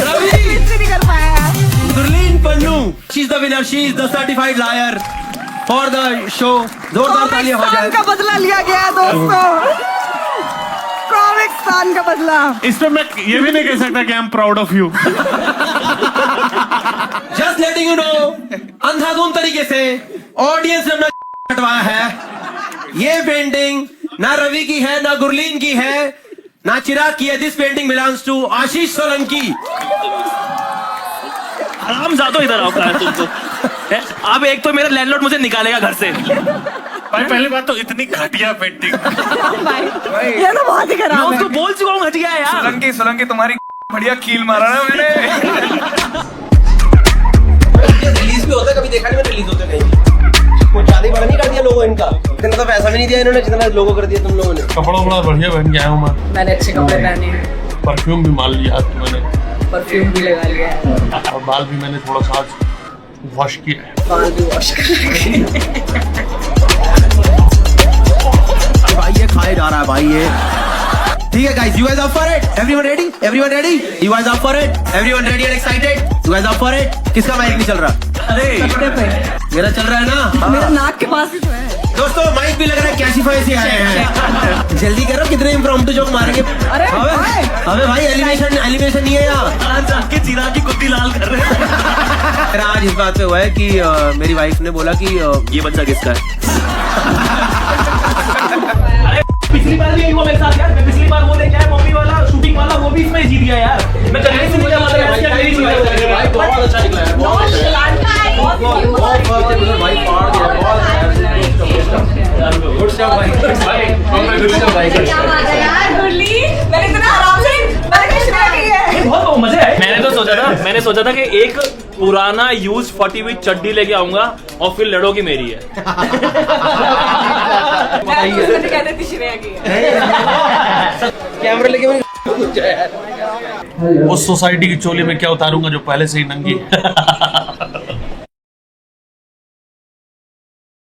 Ravi, नहीं कर पाया यार। Gurleen Pannu, she's the winner. She is the certified liar for the show. जोरदार तालियां हो जाए। का बदला लिया गया दोस्तों। कॉमिक्स का बदला। इसमें मैं ये भी नहीं कह सकता कि I am proud of you. Just letting you know, अंधाधुंध तरीके से ऑडियंस ने अपना हटवाया है। ये पेंटिंग ना रवि की है, ना गुरलीन की है, ना चिराग की है। दिस पेंटिंग बिलोंग्स टू आशीष सोलंकी। आराम जातो इधर आओ कहा तुमको। अब एक तो मेरा लैंडलॉर्ड मुझे निकालेगा घर से। भाई पहली बात तो इतनी घटिया पेंटिंग। ये तो बहुत ही मैं खराब उसको है। बोल चुका हूँ, हट गया है यार। सोलंकी तुम्हारी बढ़िया कील मारा ना मैंने। रिलीज भी होता है, कभी देखा नहीं मैंने रिलीज होते कहीं। कुछ ज्यादा ही बड़ा नहीं कर दिया लोगों इनका, इतना तो पैसा भी नहीं दिया इन्होंने जितना लोगों कर दिया तुम लोगों ने। कपड़ा बड़ा बढ़िया पहन के आया हूँ मैं। मैंने अच्छे कपड़े पहने हैं, परफ्यूम भी मार लिया हाथ में मैंने, परफ्यूम भी लगा लिया है, और बाल भी मैंने थोड़ा सा आज वॉश किया है। बाल भी वॉश भाई ये खाए जा रहा है भाई ये। ठीक है guys, you guys up for it? Everyone ready? Everyone ready? You guys up for it? Everyone ready and excited? You guys up for it? किसका माइक नहीं चल रहा? अरे मेरा चल रहा है ना? मेरे नाक के पास ही तो है। दोस्तों माइक भी लग रहा है कैशिफाई से आए हैं। जल्दी करो, कितने इम्प्रॉम्प्टू जोक मारेंगे। अरे भाई। अबे भाई एलिवेशन नहीं है यहाँ। जाके चिराग की कुत्ती लाल कर रहे हैं। मेरा आज इस बात पे हुआ है कि मेरी वाइफ ने बोला कि ये बच्चा किसका है? अरे पिछली बार भी यही हुआ मेरे साथ यार। मैं पिछली बार वो लेके आया मम्मी वाला शूटिंग वाला, वो भी इसमें जीत गया यार। मैं चलने से मुझे मतलब मेरी चीज भाई बहुत अच्छा निकला है, बहुत मैंने इतना आराम से मैंने कुछ नहीं किया है। बहुत मजे आए। मैंने सोचा था कि एक पुराना यूज फटी हुई चड्डी लेके आऊंगा और फिर लड़ोगी मेरी है। मैंने कहते थी श्रेया की है। कैमरा लेके उस सोसाइटी की चोली में क्या उतारूंगा जो पहले से ही नंगी है।